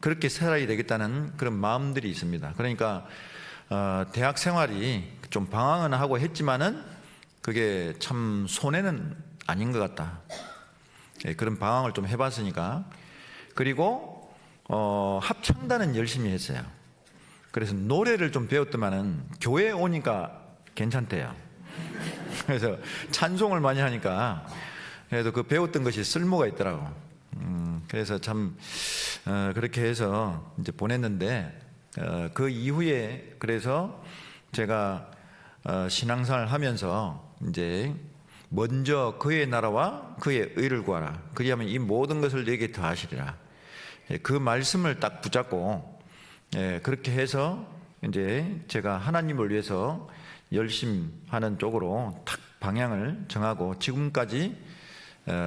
그렇게 살아야 되겠다는 그런 마음들이 있습니다. 그러니까 대학 생활이 좀 방황은 하고 했지만은 그게 참 손해는 아닌 것 같다. 그런 방황을 좀 해봤으니까. 그리고 합창단은 열심히 했어요. 그래서 노래를 좀 배웠더만은 교회에 오니까 괜찮대요. 그래서 찬송을 많이 하니까 그래도 그 배웠던 것이 쓸모가 있더라고. 그래서 참 그렇게 해서 이제 보냈는데 그 이후에 그래서 제가 신앙생활을 하면서 이제 먼저 그의 나라와 그의 의를 구하라. 그리하면 이 모든 것을 내게 더하시리라. 그 말씀을 딱 붙잡고 그렇게 해서 이제 제가 하나님을 위해서 열심히 하는 쪽으로 탁 방향을 정하고 지금까지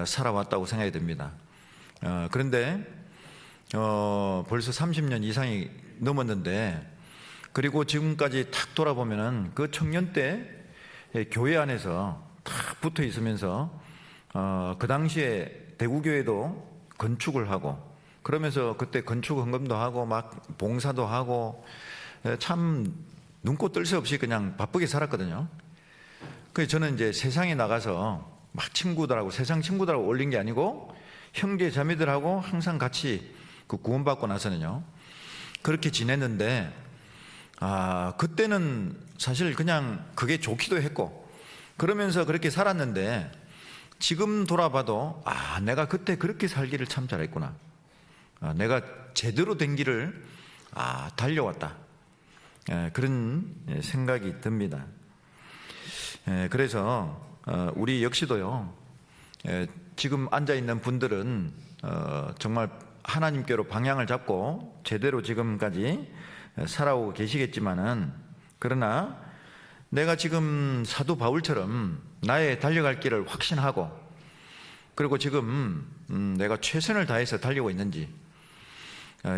살아왔다고 생각이 듭니다. 그런데 벌써 30년 이상이 넘었는데, 그리고 지금까지 탁 돌아보면은 그 청년 때 교회 안에서 탁 붙어 있으면서 그 당시에 대구교회도 건축을 하고, 그러면서 그때 건축 헌금도 하고 막 봉사도 하고 참 눈꽃 뜰 새 없이 그냥 바쁘게 살았거든요. 그래서 저는 이제 세상에 나가서 막 친구들하고, 세상 친구들하고 어울린 게 아니고 형제 자매들하고 항상 같이 그 구원받고 나서는요 그렇게 지냈는데, 그때는 사실 그냥 그게 좋기도 했고 그러면서 그렇게 살았는데, 지금 돌아봐도 내가 그때 그렇게 살기를 참 잘했구나. 내가 제대로 된 길을 달려왔다. 그런 생각이 듭니다. 그래서 우리 역시도요, 지금 앉아있는 분들은 정말 하나님께로 방향을 잡고 제대로 지금까지 살아오고 계시겠지만은, 그러나 내가 지금 사도 바울처럼 나의 달려갈 길을 확신하고, 그리고 지금 내가 최선을 다해서 달리고 있는지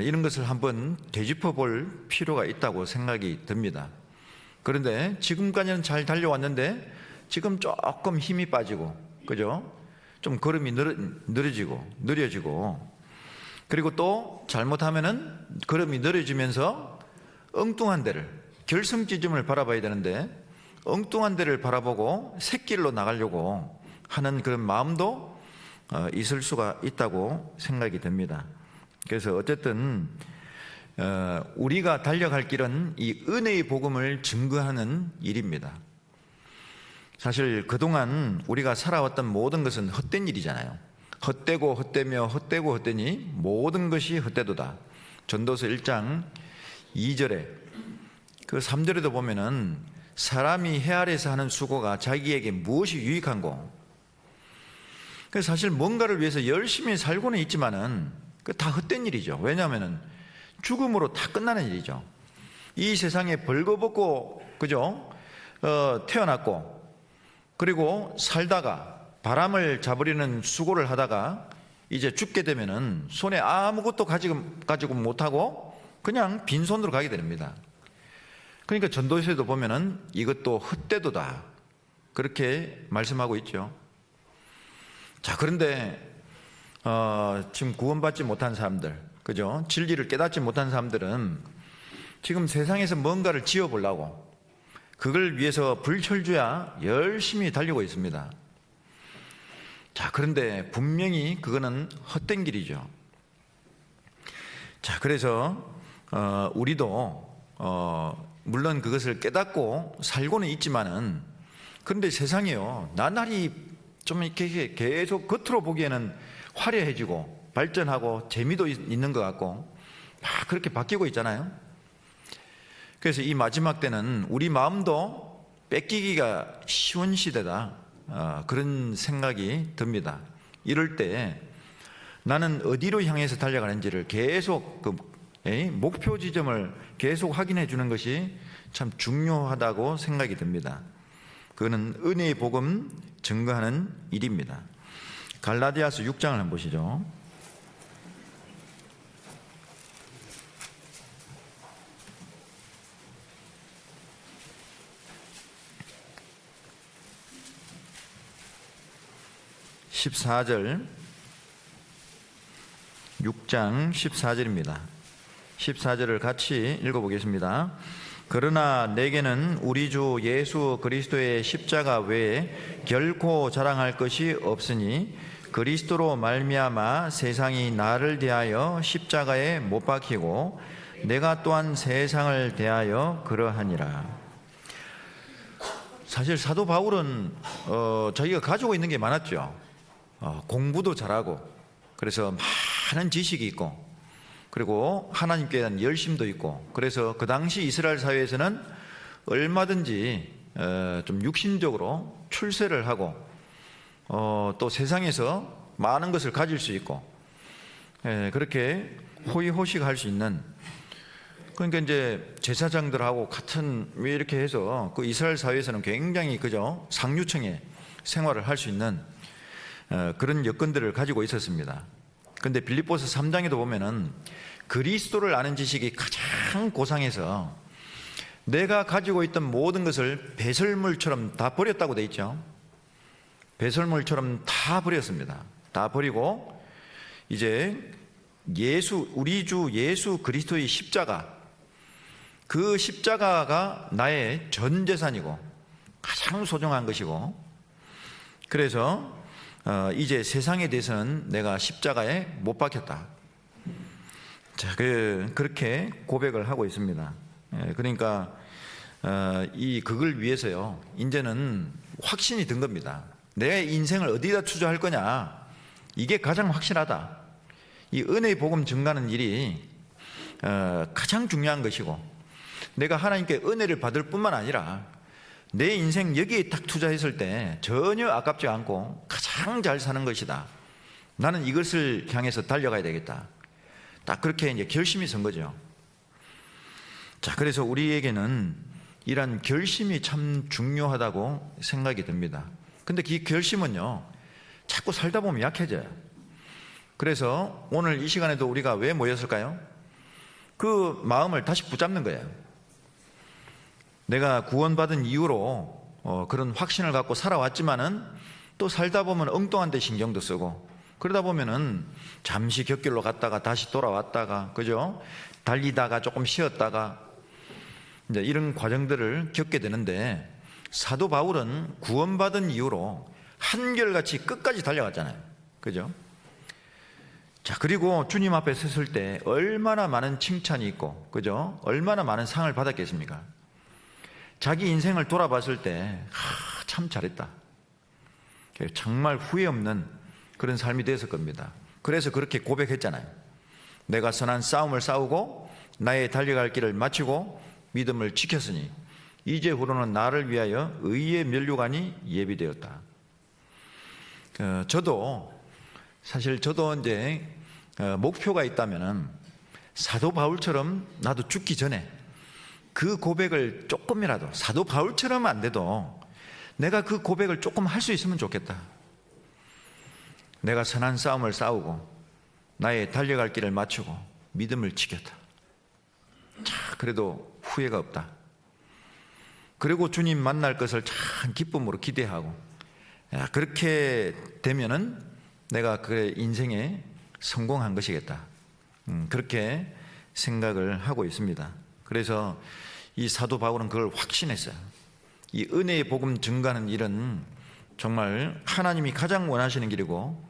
이런 것을 한번 되짚어 볼 필요가 있다고 생각이 듭니다. 그런데 지금까지는 잘 달려왔는데 지금 조금 힘이 빠지고, 그죠? 좀 걸음이 느려지고, 그리고 또 잘못하면은 걸음이 느려지면서 엉뚱한 데를, 결승지점을 바라봐야 되는데 엉뚱한 데를 바라보고 새길로 나가려고 하는 그런 마음도 있을 수가 있다고 생각이 됩니다. 그래서 어쨌든 우리가 달려갈 길은 이 은혜의 복음을 증거하는 일입니다. 사실 그동안 우리가 살아왔던 모든 것은 헛된 일이잖아요. 헛되고 헛되며 헛되고 헛되니 모든 것이 헛되도다. 전도서 1장 2절에 그 3절에도 보면은 사람이 해 아래서 하는 수고가 자기에게 무엇이 유익한고. 그래서 사실 뭔가를 위해서 열심히 살고는 있지만은 그 다 헛된 일이죠. 왜냐하면은 죽음으로 다 끝나는 일이죠. 이 세상에 벌거벗고, 그죠? 태어났고, 그리고 살다가 바람을 잡으려는 수고를 하다가 이제 죽게 되면은 손에 아무것도 가지고 못하고 그냥 빈손으로 가게 됩니다. 그러니까 전도서에도 보면은 이것도 헛되도다 그렇게 말씀하고 있죠. 자, 그런데 지금 구원받지 못한 사람들, 그죠? 진리를 깨닫지 못한 사람들은 지금 세상에서 뭔가를 지어보려고 그걸 위해서 불철주야 열심히 달리고 있습니다. 자, 그런데 분명히 그거는 헛된 길이죠. 자, 그래서 우리도 물론 그것을 깨닫고 살고는 있지만은, 그런데 세상이요, 나날이 좀 이렇게 계속 겉으로 보기에는 화려해지고 발전하고 재미도 있는 것 같고 막 그렇게 바뀌고 있잖아요. 그래서 이 마지막 때는 우리 마음도 뺏기기가 쉬운 시대다, 그런 생각이 듭니다. 이럴 때 나는 어디로 향해서 달려가는지를 계속 목표 지점을 계속 확인해 주는 것이 참 중요하다고 생각이 듭니다. 그거는 은혜의 복음 증거하는 일입니다. 갈라디아서 6장을 한번 보시죠. (14절) 6장 14절입니다. 14절을 같이 읽어보겠습니다. 그러나 내게는 우리 주 예수 그리스도의 십자가 외에 결코 자랑할 것이 없으니 그리스도로 말미암아 세상이 나를 대하여 십자가에 못 박히고 내가 또한 세상을 대하여 그러하니라. 사실 사도 바울은 자기가 가지고 있는 게 많았죠. 공부도 잘하고, 그래서 많은 지식이 있고, 그리고 하나님께 대한 열심도 있고, 그래서 그 당시 이스라엘 사회에서는 얼마든지 좀 육신적으로 출세를 하고 또 세상에서 많은 것을 가질 수 있고, 그렇게 호의호식할 수 있는, 그러니까 이제 제사장들하고 같은, 왜 이렇게 해서 그 이스라엘 사회에서는 굉장히 그저 상류층의 생활을 할 수 있는 그런 여건들을 가지고 있었습니다. 그런데 빌립보서 3장에도 보면은 그리스도를 아는 지식이 가장 고상해서 내가 가지고 있던 모든 것을 배설물처럼 다 버렸다고 돼 있죠. 배설물처럼 다 버렸습니다. 다 버리고 이제 우리 주 예수 그리스도의 십자가, 그 십자가가 나의 전 재산이고 가장 소중한 것이고, 그래서 이제 세상에 대해서는 내가 십자가에 못 박혔다. 자, 그렇게 고백을 하고 있습니다. 그러니까 그걸 위해서요, 이제는 확신이 든 겁니다. 내 인생을 어디다 투자할 거냐, 이게 가장 확실하다. 이 은혜의 복음 증가하는 일이 가장 중요한 것이고, 내가 하나님께 은혜를 받을 뿐만 아니라 내 인생 여기에 딱 투자했을 때 전혀 아깝지 않고 가장 잘 사는 것이다. 나는 이것을 향해서 달려가야 되겠다. 딱 그렇게 이제 결심이 선 거죠. 자, 그래서 우리에게는 이런 결심이 참 중요하다고 생각이 듭니다. 근데 이 결심은요, 자꾸 살다 보면 약해져요. 그래서 오늘 이 시간에도 우리가 왜 모였을까요? 그 마음을 다시 붙잡는 거예요. 내가 구원받은 이후로 그런 확신을 갖고 살아왔지만은 또 살다 보면 엉뚱한 데 신경도 쓰고, 그러다 보면은 잠시 곁길로 갔다가 다시 돌아왔다가, 그죠? 달리다가 조금 쉬었다가 이제 이런 과정들을 겪게 되는데, 사도 바울은 구원받은 이후로 한결같이 끝까지 달려갔잖아요. 그죠? 자, 그리고 주님 앞에 섰을 때 얼마나 많은 칭찬이 있고, 그죠? 얼마나 많은 상을 받았겠습니까? 자기 인생을 돌아봤을 때 참 잘했다, 정말 후회 없는 그런 삶이 됐을 겁니다. 그래서 그렇게 고백했잖아요. 내가 선한 싸움을 싸우고 나의 달려갈 길을 마치고 믿음을 지켰으니 이제 후로는 나를 위하여 의의 면류관이 예비되었다. 사실 저도 이제 목표가 있다면은 사도 바울처럼 나도 죽기 전에 그 고백을 조금이라도, 사도 바울처럼 안 돼도 내가 그 고백을 조금 할 수 있으면 좋겠다. 내가 선한 싸움을 싸우고 나의 달려갈 길을 마치고 믿음을 지켰다. 자, 그래도 후회가 없다. 그리고 주님 만날 것을 참 기쁨으로 기대하고, 그렇게 되면은 내가 그 인생에 성공한 것이겠다. 그렇게 생각을 하고 있습니다. 그래서 이 사도 바울은 그걸 확신했어요. 이 은혜의 복음 증가하는 일은 정말 하나님이 가장 원하시는 길이고,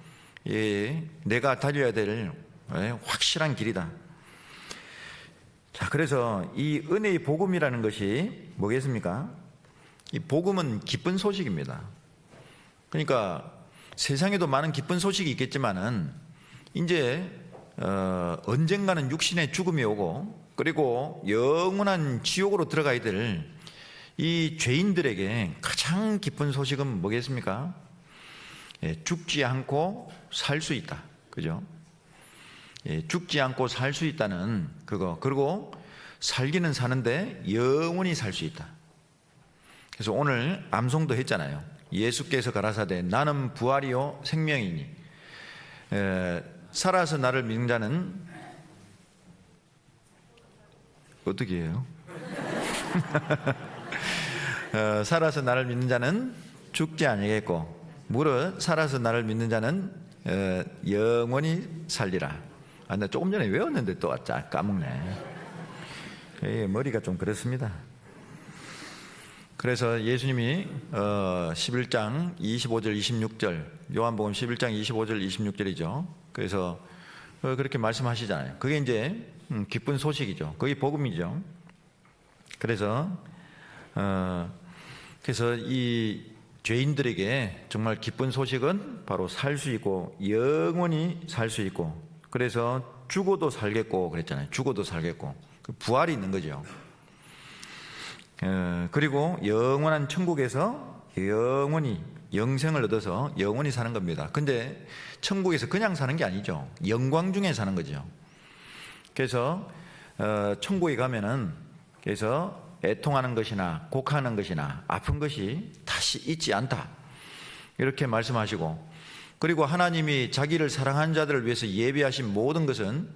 내가 달려야 될 확실한 길이다. 자, 그래서 이 은혜의 복음이라는 것이 뭐겠습니까? 이 복음은 기쁜 소식입니다. 그러니까 세상에도 많은 기쁜 소식이 있겠지만은 이제 언젠가는 육신의 죽음이 오고, 그리고 영원한 지옥으로 들어가야 될 이 죄인들에게 가장 기쁜 소식은 뭐겠습니까? 죽지 않고 살 수 있다. 그죠? 죽지 않고 살 수 있다는 그거. 그리고 살기는 사는데 영원히 살 수 있다. 그래서 오늘 암송도 했잖아요. 예수께서 가라사대 나는 부활이요 생명이니 살아서 나를 믿는 자는 어떻게 해요? 살아서 나를 믿는 자는 죽지 아니겠고 무릇 살아서 나를 믿는 자는 영원히 살리라. 나 조금 전에 외웠는데 또 까먹네. 머리가 좀 그렇습니다. 그래서 예수님이 11장 25절 26절, 요한복음 11장 25절 26절이죠. 그래서 그렇게 말씀하시잖아요. 그게 이제 기쁜 소식이죠. 그게 복음이죠. 그래서 이 죄인들에게 정말 기쁜 소식은 바로 살 수 있고 영원히 살 수 있고, 그래서 죽어도 살겠고 그랬잖아요. 죽어도 살겠고 부활이 있는 거죠. 그리고 영원한 천국에서 영원히 영생을 얻어서 영원히 사는 겁니다. 근데 천국에서 그냥 사는 게 아니죠. 영광 중에 사는 거죠. 그래서 천국에 가면은 그래서 애통하는 것이나 곡하는 것이나 아픈 것이 다시 있지 않다, 이렇게 말씀하시고, 그리고 하나님이 자기를 사랑한 자들을 위해서 예비하신 모든 것은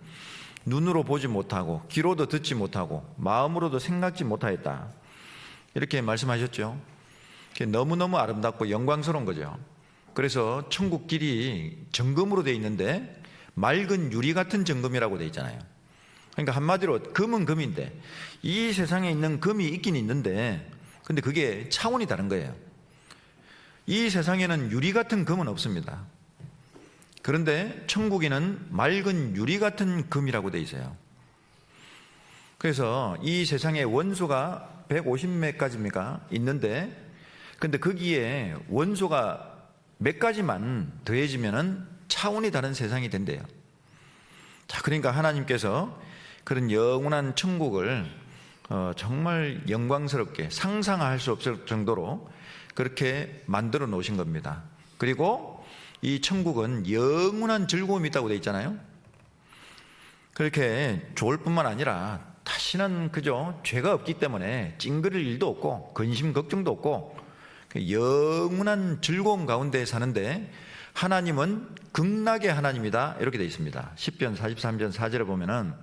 눈으로 보지 못하고 귀로도 듣지 못하고 마음으로도 생각지 못하였다, 이렇게 말씀하셨죠. 너무너무 아름답고 영광스러운 거죠. 그래서 천국 길이 정금으로 되어 있는데 맑은 유리 같은 정금이라고 되어 있잖아요. 그러니까 한마디로 금은 금인데, 이 세상에 있는 금이 있긴 있는데 근데 그게 차원이 다른 거예요. 이 세상에는 유리 같은 금은 없습니다. 그런데 천국에는 맑은 유리 같은 금이라고 되어 있어요. 그래서 이 세상에 원소가 150몇 가지입니까? 있는데, 근데 거기에 원소가 몇 가지만 더해지면은 차원이 다른 세상이 된대요. 자, 그러니까 하나님께서 그런 영원한 천국을 정말 영광스럽게 상상할 수 없을 정도로 그렇게 만들어 놓으신 겁니다. 그리고 이 천국은 영원한 즐거움이 있다고 되어 있잖아요. 그렇게 좋을 뿐만 아니라 다시는 그저 죄가 없기 때문에 찡그릴 일도 없고 근심 걱정도 없고 영원한 즐거움 가운데 사는데, 하나님은 극락의 하나님이다, 이렇게 되어 있습니다. 시편 43편 4절에 보면은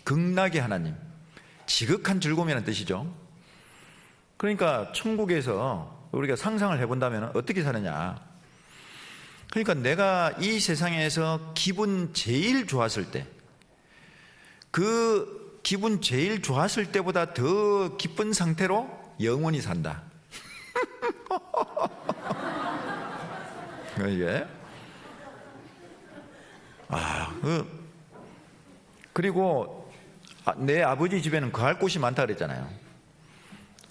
극락의 하나님, 지극한 즐거움이라는 뜻이죠. 그러니까 천국에서 우리가 상상을 해본다면 어떻게 사느냐, 그러니까 내가 이 세상에서 기분 제일 좋았을 때, 그 기분 제일 좋았을 때보다 더 기쁜 상태로 영원히 산다. 이게 그리고 내 아버지 집에는 거할 곳이 많다 그랬잖아요.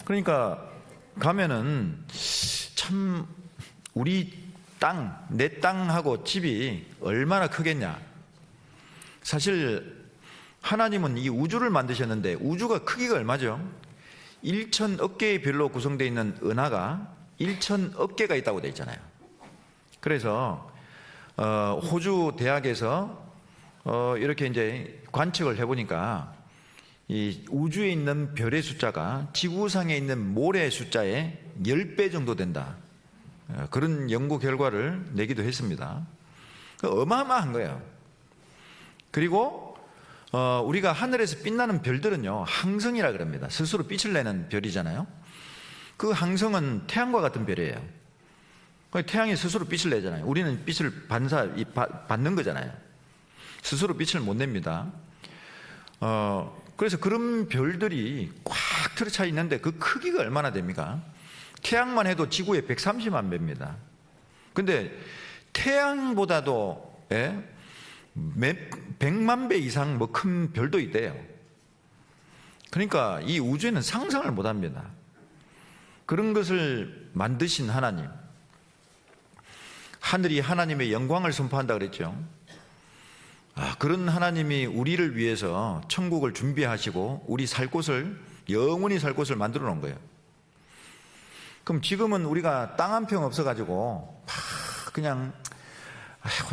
그러니까 가면은 참 우리 땅, 내 땅하고 집이 얼마나 크겠냐. 사실 하나님은 이 우주를 만드셨는데 우주가 크기가 얼마죠? 1,000억 개의 별로 구성되어 있는 은하가 1,000억 개가 있다고 되어 있잖아요. 그래서 호주 대학에서 이렇게 이제 관측을 해보니까 이 우주에 있는 별의 숫자가 지구상에 있는 모래의 숫자의 10배 정도 된다, 그런 연구 결과를 내기도 했습니다. 어마어마한 거예요. 그리고 우리가 하늘에서 빛나는 별들은요, 항성이라 그럽니다. 스스로 빛을 내는 별이잖아요. 그 항성은 태양과 같은 별이에요. 태양이 스스로 빛을 내잖아요. 우리는 빛을 받는 거잖아요. 스스로 빛을 못 냅니다. 그래서 그런 별들이 꽉 틀어차 있는데 그 크기가 얼마나 됩니까? 태양만 해도 지구의 130만 배입니다. 근데 태양보다도 100만 배 이상 뭐 큰 별도 있대요. 그러니까 이 우주에는 상상을 못 합니다. 그런 것을 만드신 하나님, 하늘이 하나님의 영광을 선포한다 그랬죠. 그런 하나님이 우리를 위해서 천국을 준비하시고 우리 살 곳을, 영원히 살 곳을 만들어 놓은 거예요. 그럼 지금은 우리가 땅 한 평 없어가지고 그냥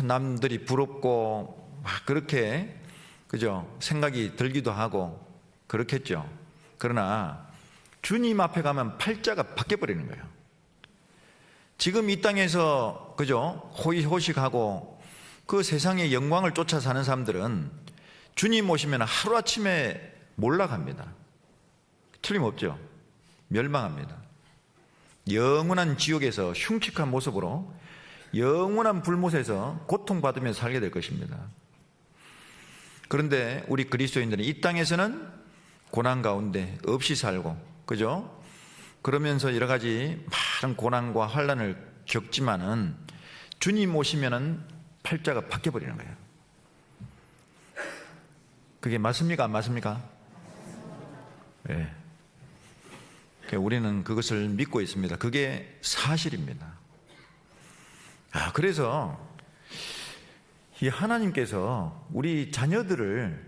남들이 부럽고 막 그렇게, 그죠? 생각이 들기도 하고 그렇겠죠. 그러나 주님 앞에 가면 팔자가 바뀌어버리는 거예요. 지금 이 땅에서, 그죠? 호의호식하고 그 세상의 영광을 쫓아 사는 사람들은 주님 오시면 하루아침에 몰락합니다. 틀림없죠. 멸망합니다. 영원한 지옥에서 흉측한 모습으로 영원한 불못에서 고통받으며 살게 될 것입니다. 그런데 우리 그리스도인들은 이 땅에서는 고난 가운데 없이 살고, 그죠? 그러면서 여러 가지 많은 고난과 환난을 겪지만은 주님 오시면은 팔자가 바뀌어버리는 거예요. 그게 맞습니까? 안 맞습니까? 네. 우리는 그것을 믿고 있습니다. 그게 사실입니다. 그래서 이 하나님께서 우리 자녀들을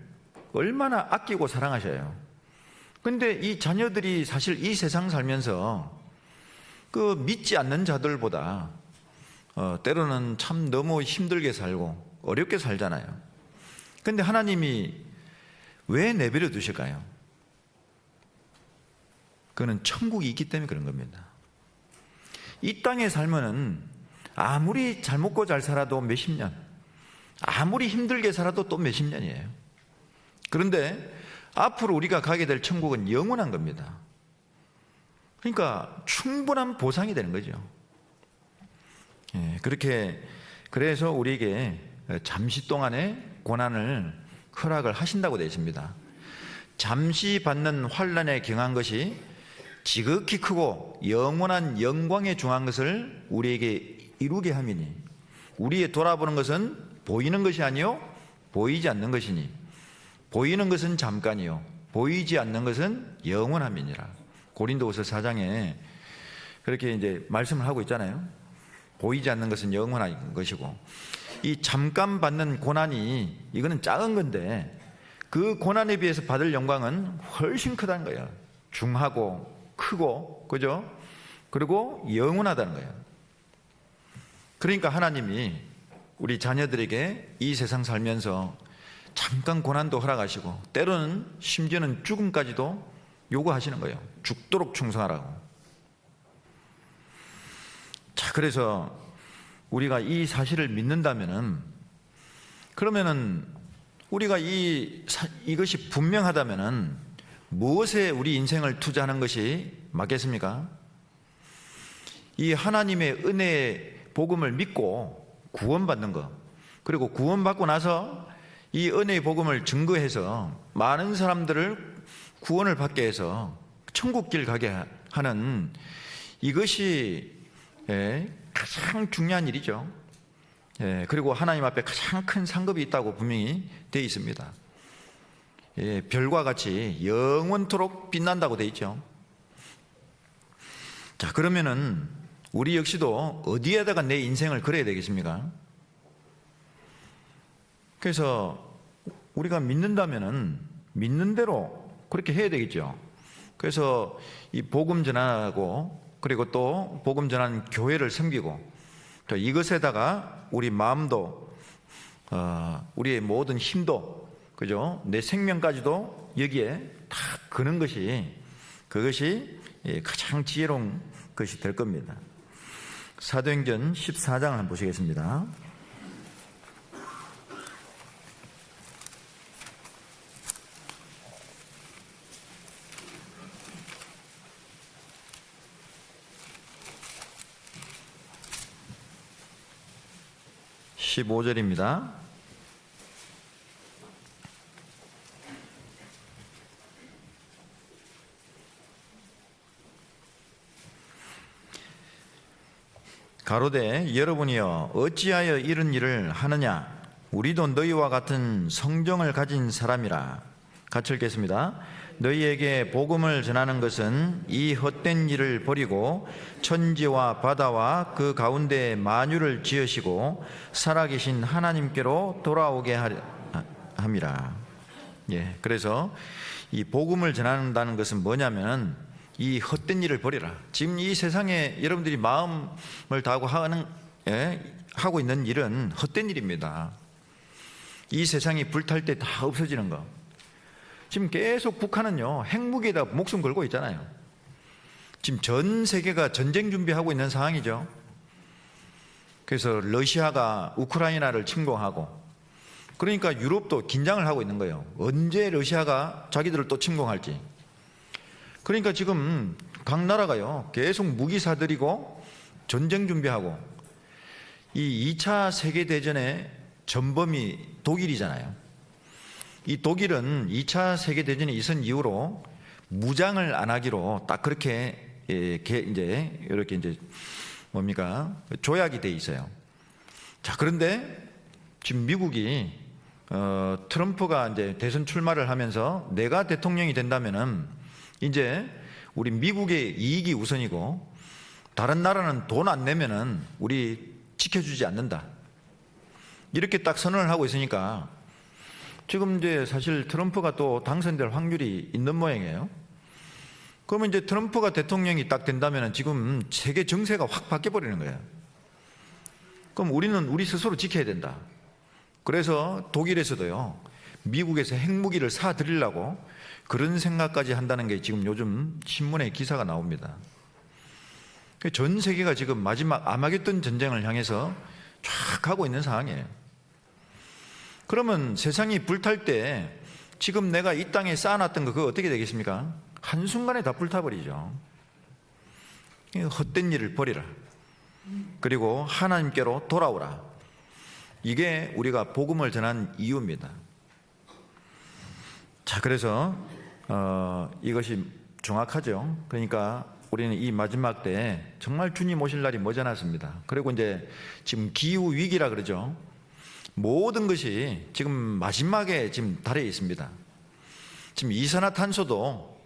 얼마나 아끼고 사랑하셔요. 근데 이 자녀들이 사실 이 세상 살면서 그 믿지 않는 자들보다 때로는 참 너무 힘들게 살고 어렵게 살잖아요. 근데 하나님이 왜 내버려 두실까요? 그거는 천국이 있기 때문에 그런 겁니다. 이 땅에 살면은 아무리 잘 먹고 잘 살아도 몇십 년, 아무리 힘들게 살아도 또 몇십 년이에요. 그런데 앞으로 우리가 가게 될 천국은 영원한 겁니다. 그러니까 충분한 보상이 되는 거죠. 그렇게, 그래서 우리에게 잠시 동안의 고난을 허락을 하신다고 되어 있습니다. 잠시 받는 환난에 경한 것이 지극히 크고 영원한 영광에 중한 것을 우리에게 이루게 함이니, 우리의 돌아보는 것은 보이는 것이 아니요 보이지 않는 것이니, 보이는 것은 잠깐이요 보이지 않는 것은 영원함이니라. 고린도후서 4장에 그렇게 이제 말씀을 하고 있잖아요. 보이지 않는 것은 영원한 것이고, 이 잠깐 받는 고난이 이거는 작은 건데 그 고난에 비해서 받을 영광은 훨씬 크다는 거예요. 중하고 크고, 그죠? 그리고 영원하다는 거예요. 그러니까 하나님이 우리 자녀들에게 이 세상 살면서 잠깐 고난도 허락하시고 때로는 심지어는 죽음까지도 요구하시는 거예요. 죽도록 충성하라고. 자, 그래서 우리가 이 사실을 믿는다면은, 그러면은 우리가 이것이 분명하다면은 무엇에 우리 인생을 투자하는 것이 맞겠습니까? 이 하나님의 은혜의 복음을 믿고 구원받는 것, 그리고 구원받고 나서 이 은혜의 복음을 증거해서 많은 사람들을 구원을 받게 해서 천국길 가게 하는, 이것이 가장 중요한 일이죠. 그리고 하나님 앞에 가장 큰 상급이 있다고 분명히 되어 있습니다. 별과 같이 영원토록 빛난다고 되어 있죠. 자, 그러면은 우리 역시도 어디에다가 내 인생을 걸어야 되겠습니까? 그래서 우리가 믿는다면은 믿는 대로 그렇게 해야 되겠죠. 그래서 이 복음 전하고, 그리고 또 복음 전하는 교회를 섬기고, 이것에다가 우리 마음도, 우리의 모든 힘도, 그죠? 내 생명까지도 여기에 다 거는 것이, 그것이 가장 지혜로운 것이 될 겁니다. 사도행전 14장을 한번 보시겠습니다. 15절입니다. 가로되 여러분이여 어찌하여 이런 일을 하느냐? 우리도 너희와 같은 성정을 가진 사람이라. 같이 읽겠습니다. 너희에게 복음을 전하는 것은 이 헛된 일을 버리고 천지와 바다와 그 가운데 만유를 지으시고 살아계신 하나님께로 돌아오게 함이라. 예, 그래서 이 복음을 전한다는 것은 뭐냐면 이 헛된 일을 버리라. 지금 이 세상에 여러분들이 마음을 다하고 하고 있는 일은 헛된 일입니다. 이 세상이 불탈 때 다 없어지는 거. 지금 계속 북한은요 핵무기에다 목숨 걸고 있잖아요. 지금 전 세계가 전쟁 준비하고 있는 상황이죠. 그래서 러시아가 우크라이나를 침공하고, 그러니까 유럽도 긴장을 하고 있는 거예요. 언제 러시아가 자기들을 또 침공할지. 그러니까 지금 각 나라가요 계속 무기 사들이고 전쟁 준비하고. 이 2차 세계대전의 전범이 독일이잖아요. 이 독일은 2차 세계대전이 있은 이후로 무장을 안 하기로 딱 그렇게 이제 이렇게 이제 뭡니까 조약이 돼 있어요. 자, 그런데 지금 미국이 트럼프가 이제 대선 출마를 하면서 내가 대통령이 된다면은 이제 우리 미국의 이익이 우선이고 다른 나라는 돈 안 내면은 우리 지켜주지 않는다. 이렇게 딱 선언을 하고 있으니까 지금 이제 사실 트럼프가 또 당선될 확률이 있는 모양이에요. 그러면 이제 트럼프가 대통령이 딱 된다면 지금 세계 정세가 확 바뀌어버리는 거예요. 그럼 우리는 우리 스스로 지켜야 된다. 그래서 독일에서도요 미국에서 핵무기를 사들이려고 그런 생각까지 한다는 게 지금 요즘 신문에 기사가 나옵니다. 전 세계가 지금 마지막 아마겟돈 전쟁을 향해서 쫙 가고 있는 상황이에요. 그러면 세상이 불탈 때 지금 내가 이 땅에 쌓아놨던 거 그거 어떻게 되겠습니까? 한순간에 다 불타버리죠. 헛된 일을 버리라. 그리고 하나님께로 돌아오라. 이게 우리가 복음을 전한 이유입니다. 자, 그래서 이것이 정확하죠. 그러니까 우리는 이 마지막 때 정말 주님 오실 날이 머지않았습니다. 그리고 이제 지금 기후 위기라 그러죠. 모든 것이 지금 마지막에 지금 달해 있습니다. 지금 이산화탄소도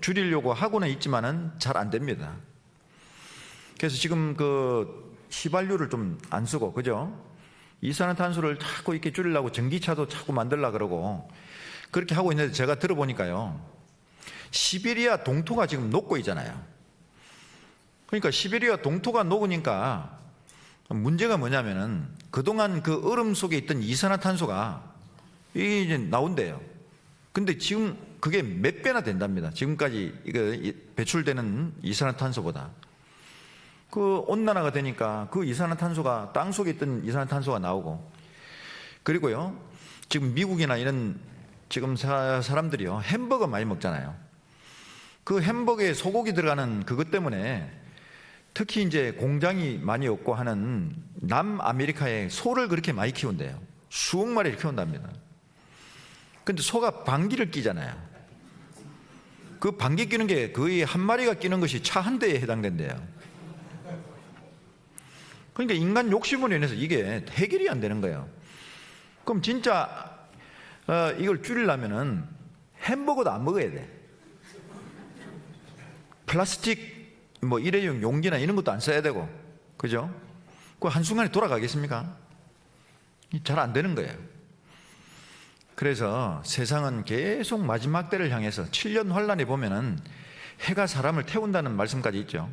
줄이려고 하고는 있지만은 잘 안 됩니다. 그래서 지금 그 휘발유를 좀 안 쓰고, 그죠? 이산화탄소를 자꾸 이렇게 줄이려고 전기차도 자꾸 만들려고 그러고 그렇게 하고 있는데, 제가 들어보니까요 시베리아 동토가 지금 녹고 있잖아요. 그러니까 시베리아 동토가 녹으니까 문제가 뭐냐면은 그동안 그 얼음 속에 있던 이산화탄소가 이제 나온대요. 근데 지금 그게 몇 배나 된답니다. 지금까지 이거 배출되는 이산화탄소보다. 그 온난화가 되니까 그 이산화탄소가 땅 속에 있던 이산화탄소가 나오고, 그리고요 지금 미국이나 이런 지금 사람들이요 햄버거 많이 먹잖아요. 그 햄버거에 소고기 들어가는 그것 때문에 특히 이제 공장이 많이 없고 하는 남아메리카에 소를 그렇게 많이 키운대요. 수억 마리를 키운답니다. 근데 소가 방귀를 끼잖아요. 그 방귀 끼는 게 거의 한 마리가 끼는 것이 차 한 대에 해당된대요. 그러니까 인간 욕심으로 인해서 이게 해결이 안 되는 거예요. 그럼 진짜 이걸 줄이려면은 햄버거도 안 먹어야 돼. 플라스틱 뭐 일회용 용기나 이런 것도 안 써야 되고, 그죠? 그 한순간에 돌아가겠습니까? 잘 안 되는 거예요. 그래서 세상은 계속 마지막 때를 향해서 7년 환란에 보면은 해가 사람을 태운다는 말씀까지 있죠.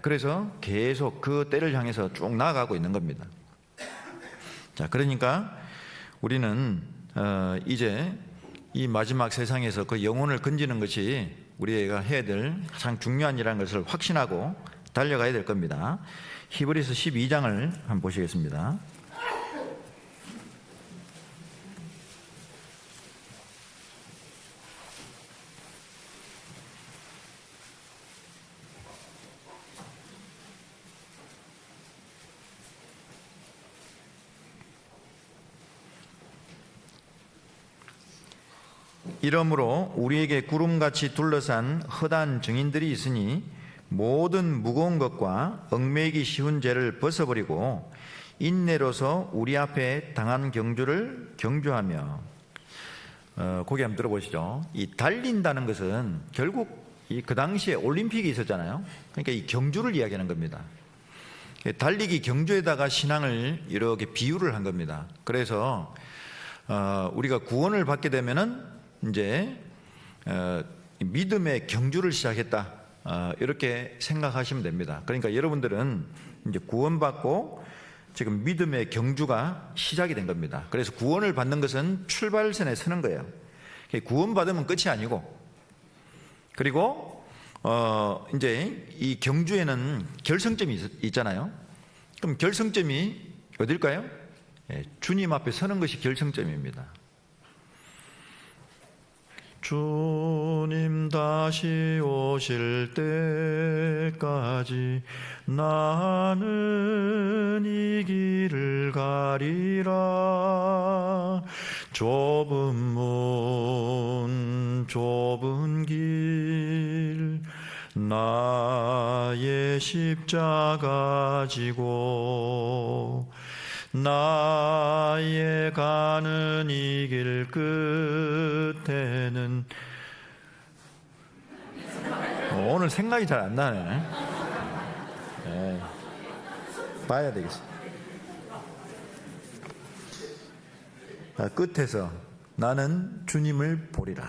그래서 계속 그 때를 향해서 쭉 나아가고 있는 겁니다. 자, 그러니까 우리는 이제 이 마지막 세상에서 그 영혼을 건지는 것이 우리가 해야 될 가장 중요한 일이라는 것을 확신하고 달려가야 될 겁니다. 히브리서 12장을 한번 보시겠습니다. 이러므로 우리에게 구름같이 둘러싼 허다한 증인들이 있으니 모든 무거운 것과 얽매이기 쉬운 죄를 벗어버리고 인내로서 우리 앞에 당한 경주를 경주하며. 고개 한번 들어보시죠. 이 달린다는 것은 결국 그 당시에 올림픽이 있었잖아요. 그러니까 이 경주를 이야기하는 겁니다. 달리기 경주에다가 신앙을 이렇게 비유를 한 겁니다. 그래서 우리가 구원을 받게 되면은 이제 믿음의 경주를 시작했다, 이렇게 생각하시면 됩니다. 그러니까 여러분들은 이제 구원받고 지금 믿음의 경주가 시작이 된 겁니다. 그래서 구원을 받는 것은 출발선에 서는 거예요. 구원받으면 끝이 아니고, 그리고 이제 이 경주에는 결승점이 있잖아요. 그럼 결승점이 어딜까요? 주님 앞에 서는 것이 결승점입니다. 주님 다시 오실 때까지 나는 이 길을 가리라. 좁은 문 좁은 길 나의 십자가 지고 나의 가는 이 길 끝에는. 오늘 생각이 잘 안 나네. 봐야 되겠어. 끝에서 나는 주님을 보리라,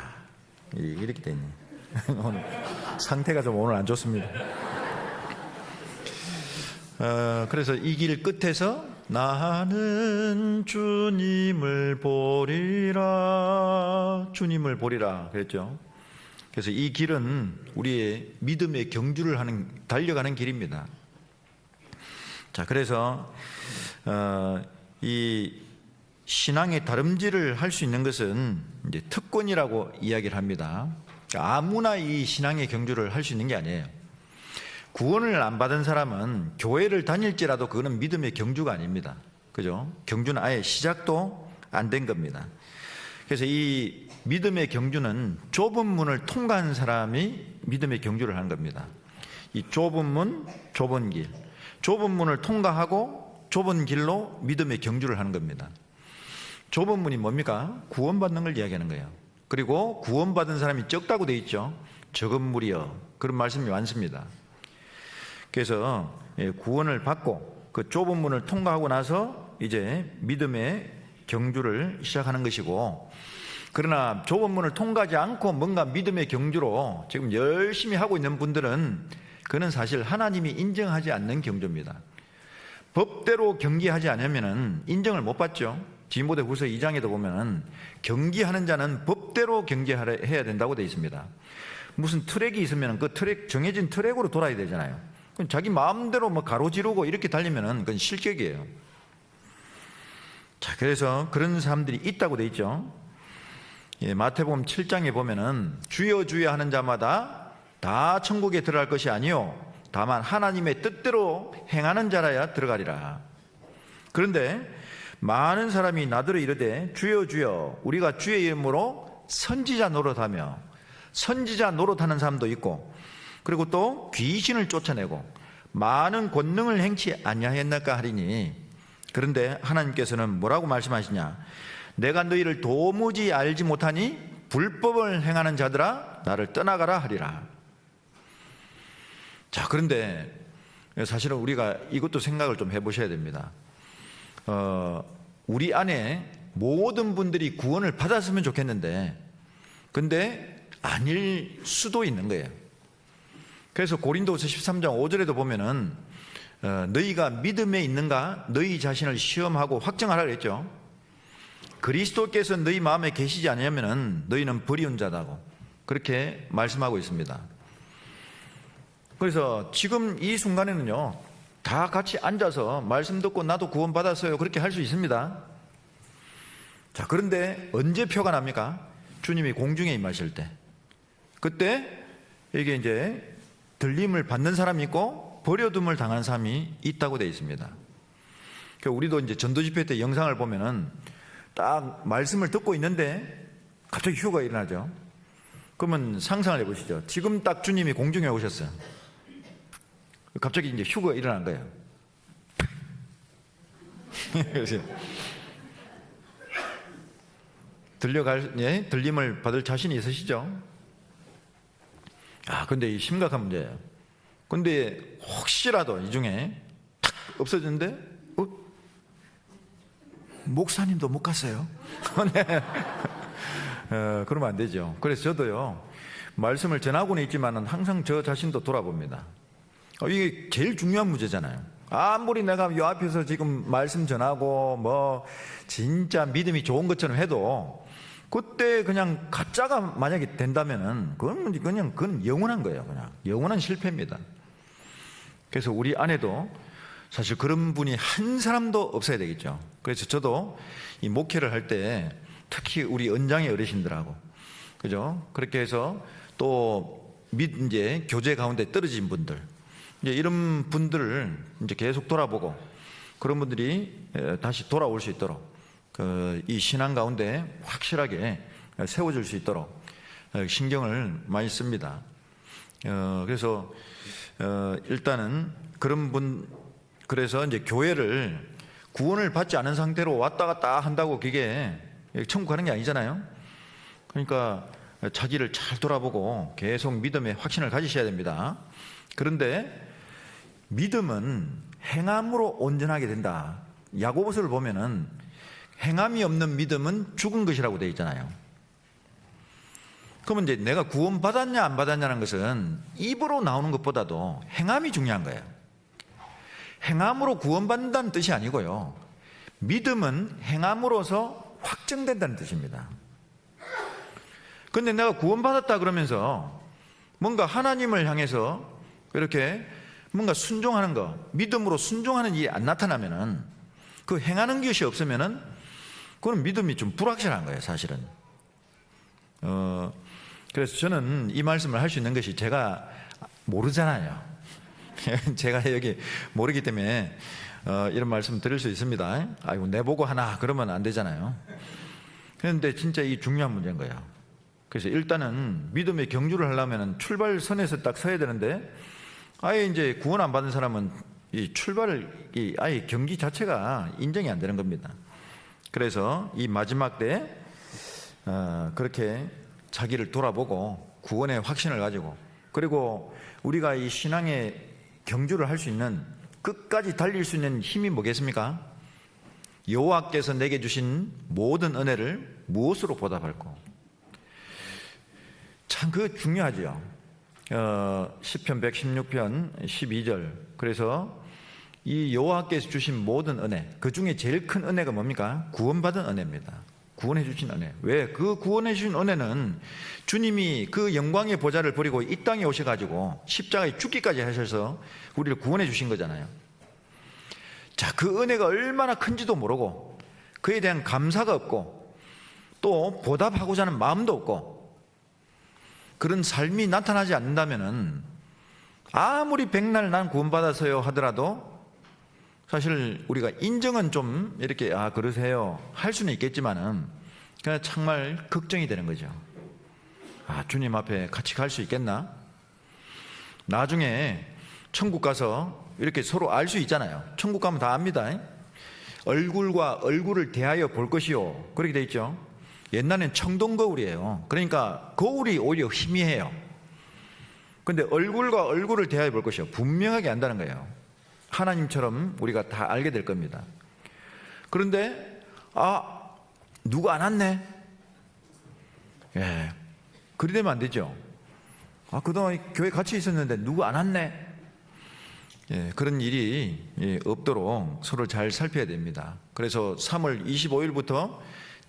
이렇게 돼 있네. 오늘 상태가 좀 오늘 안 좋습니다. 그래서 이 길 끝에서 나는 주님을 보리라, 주님을 보리라 그랬죠. 그래서 이 길은 우리의 믿음의 경주를 달려가는 길입니다. 자, 그래서 이 신앙의 다름질을 할 수 있는 것은 이제 특권이라고 이야기를 합니다. 아무나 이 신앙의 경주를 할 수 있는 게 아니에요. 구원을 안 받은 사람은 교회를 다닐지라도 그거는 믿음의 경주가 아닙니다. 그죠? 경주는 아예 시작도 안 된 겁니다. 그래서 이 믿음의 경주는 좁은 문을 통과한 사람이 믿음의 경주를 하는 겁니다. 이 좁은 문, 좁은 길, 좁은 문을 통과하고 좁은 길로 믿음의 경주를 하는 겁니다. 좁은 문이 뭡니까? 구원받는 걸 이야기하는 거예요. 그리고 구원받은 사람이 적다고 돼 있죠. 적은 무리여, 그런 말씀이 많습니다. 그래서 구원을 받고 그 좁은 문을 통과하고 나서 이제 믿음의 경주를 시작하는 것이고, 그러나 좁은 문을 통과하지 않고 뭔가 믿음의 경주로 지금 열심히 하고 있는 분들은 그는 사실 하나님이 인정하지 않는 경주입니다. 법대로 경기하지 않으면 인정을 못 받죠. 디모데후서 2장에도 보면 경기하는 자는 법대로 경기해야 된다고 되어 있습니다. 무슨 트랙이 있으면 그 트랙, 정해진 트랙으로 돌아야 되잖아요. 자기 마음대로 뭐 가로지르고 이렇게 달리면 그건 실격이에요. 자, 그래서 그런 사람들이 있다고 되어 있죠. 마태복음 7장에 보면은 주여 주여 하는 자마다 다 천국에 들어갈 것이 아니요 다만 하나님의 뜻대로 행하는 자라야 들어가리라. 그런데 많은 사람이 나더러 이르되 주여 주여 우리가 주의 이름으로 선지자 노릇하며, 선지자 노릇하는 사람도 있고, 그리고 또 귀신을 쫓아내고 많은 권능을 행치 아니하였나까 하리니, 그런데 하나님께서는 뭐라고 말씀하시냐? 내가 너희를 도무지 알지 못하니 불법을 행하는 자들아 나를 떠나가라 하리라. 자, 그런데 사실은 우리가 이것도 생각을 좀 해보셔야 됩니다. 우리 안에 모든 분들이 구원을 받았으면 좋겠는데, 근데 아닐 수도 있는 거예요. 그래서 고린도후서 13장 5절에도 보면은 너희가 믿음에 있는가 너희 자신을 시험하고 확정하라 그랬죠. 그리스도께서 너희 마음에 계시지 않으면은 너희는 버리운 자다고 그렇게 말씀하고 있습니다. 그래서 지금 이 순간에는요, 다 같이 앉아서 말씀 듣고 나도 구원 받았어요 그렇게 할 수 있습니다. 자, 그런데 언제 표가 납니까? 주님이 공중에 임하실 때, 그때 이게 이제 들림을 받는 사람이 있고 버려둠을 당한 사람이 있다고 되어 있습니다. 우리도 이제 전도집회 때 영상을 보면은 딱 말씀을 듣고 있는데 갑자기 휴가 일어나죠. 그러면 상상을 해보시죠. 지금 딱 주님이 공중에 오셨어요. 갑자기 이제 휴가 일어난 거예요. 들림을 받을 자신이 있으시죠? 근데 이 심각한 문제예요. 근데 혹시라도 이 중에 탁 없어졌는데, 목사님도 못 갔어요. 네. 그러면 안 되죠. 그래서 저도요, 말씀을 전하고는 있지만은 항상 저 자신도 돌아봅니다. 이게 제일 중요한 문제잖아요. 아무리 내가 이 앞에서 지금 말씀 전하고 뭐 진짜 믿음이 좋은 것처럼 해도 그때 그냥 가짜가 만약에 된다면은 그건 영원한 거예요. 그냥 영원한 실패입니다. 그래서 우리 안에도 사실 그런 분이 한 사람도 없어야 되겠죠. 그래서 저도 이 목회를 할 때 특히 우리 은장의 어르신들하고, 그죠? 그렇게 해서 또 이제 교제 가운데 떨어진 분들, 이제 이런 분들을 이제 계속 돌아보고 그런 분들이 다시 돌아올 수 있도록 이 신앙 가운데 확실하게 세워질 수 있도록 신경을 많이 씁니다. 그래서 일단은 그런 분, 그래서 이제 교회를 구원을 받지 않은 상태로 왔다 갔다 한다고 그게 천국 가는 게 아니잖아요. 그러니까 자기를 잘 돌아보고 계속 믿음의 확신을 가지셔야 됩니다. 그런데 믿음은 행함으로 온전하게 된다. 야고보서를 보면은 행함이 없는 믿음은 죽은 것이라고 되어 있잖아요. 그러면 이제 내가 구원받았냐 안 받았냐는 것은 입으로 나오는 것보다도 행함이 중요한 거예요. 행함으로 구원받는다는 뜻이 아니고요, 믿음은 행함으로서 확정된다는 뜻입니다. 그런데 내가 구원받았다 그러면서 뭔가 하나님을 향해서 이렇게 뭔가 순종하는 거, 믿음으로 순종하는 일이 안 나타나면은, 그 행하는 것이 없으면은 그건 믿음이 좀 불확실한 거예요, 사실은. 그래서 저는 이 말씀을 할 수 있는 것이 제가 모르잖아요. 제가 여기 모르기 때문에 이런 말씀 드릴 수 있습니다. 아이고 내보고 하나 그러면 안 되잖아요. 그런데 진짜 이 중요한 문제인 거예요. 그래서 일단은 믿음의 경주를 하려면 출발선에서 딱 서야 되는데, 아예 이제 구원 안 받은 사람은 이 출발을 아예 경기 자체가 인정이 안 되는 겁니다. 그래서 이 마지막 때 그렇게 자기를 돌아보고 구원의 확신을 가지고, 그리고 우리가 이 신앙의 경주를 할 수 있는, 끝까지 달릴 수 있는 힘이 뭐겠습니까? 여호와께서 내게 주신 모든 은혜를 무엇으로 보답할꼬? 참 그 중요하죠. 시편 116편 12절. 그래서 이 여호와께서 주신 모든 은혜, 그 중에 제일 큰 은혜가 뭡니까? 구원받은 은혜입니다. 구원해 주신 은혜. 왜? 그 구원해 주신 은혜는 주님이 그 영광의 보좌를 버리고 이 땅에 오셔가지고 십자가에 죽기까지 하셔서 우리를 구원해 주신 거잖아요. 자, 그 은혜가 얼마나 큰지도 모르고 그에 대한 감사가 없고 또 보답하고자 하는 마음도 없고 그런 삶이 나타나지 않는다면은 아무리 백날 난 구원받아서요 하더라도 사실 우리가 인정은 좀 이렇게 그러세요 할 수는 있겠지만은 그냥 정말 걱정이 되는 거죠. 주님 앞에 같이 갈 수 있겠나? 나중에 천국 가서 이렇게 서로 알 수 있잖아요. 천국 가면 다 압니다. 얼굴과 얼굴을 대하여 볼 것이요, 그렇게 돼 있죠. 옛날엔 청동 거울이에요. 그러니까 거울이 오히려 희미해요. 근데 얼굴과 얼굴을 대하여 볼 것이요, 분명하게 안다는 거예요. 하나님처럼 우리가 다 알게 될 겁니다. 그런데 누가 안 왔네? 그리 되면 안 되죠. 그동안 교회 같이 있었는데 누구 안 왔네? 그런 일이 없도록 서로 잘 살펴야 됩니다. 그래서 3월 25일부터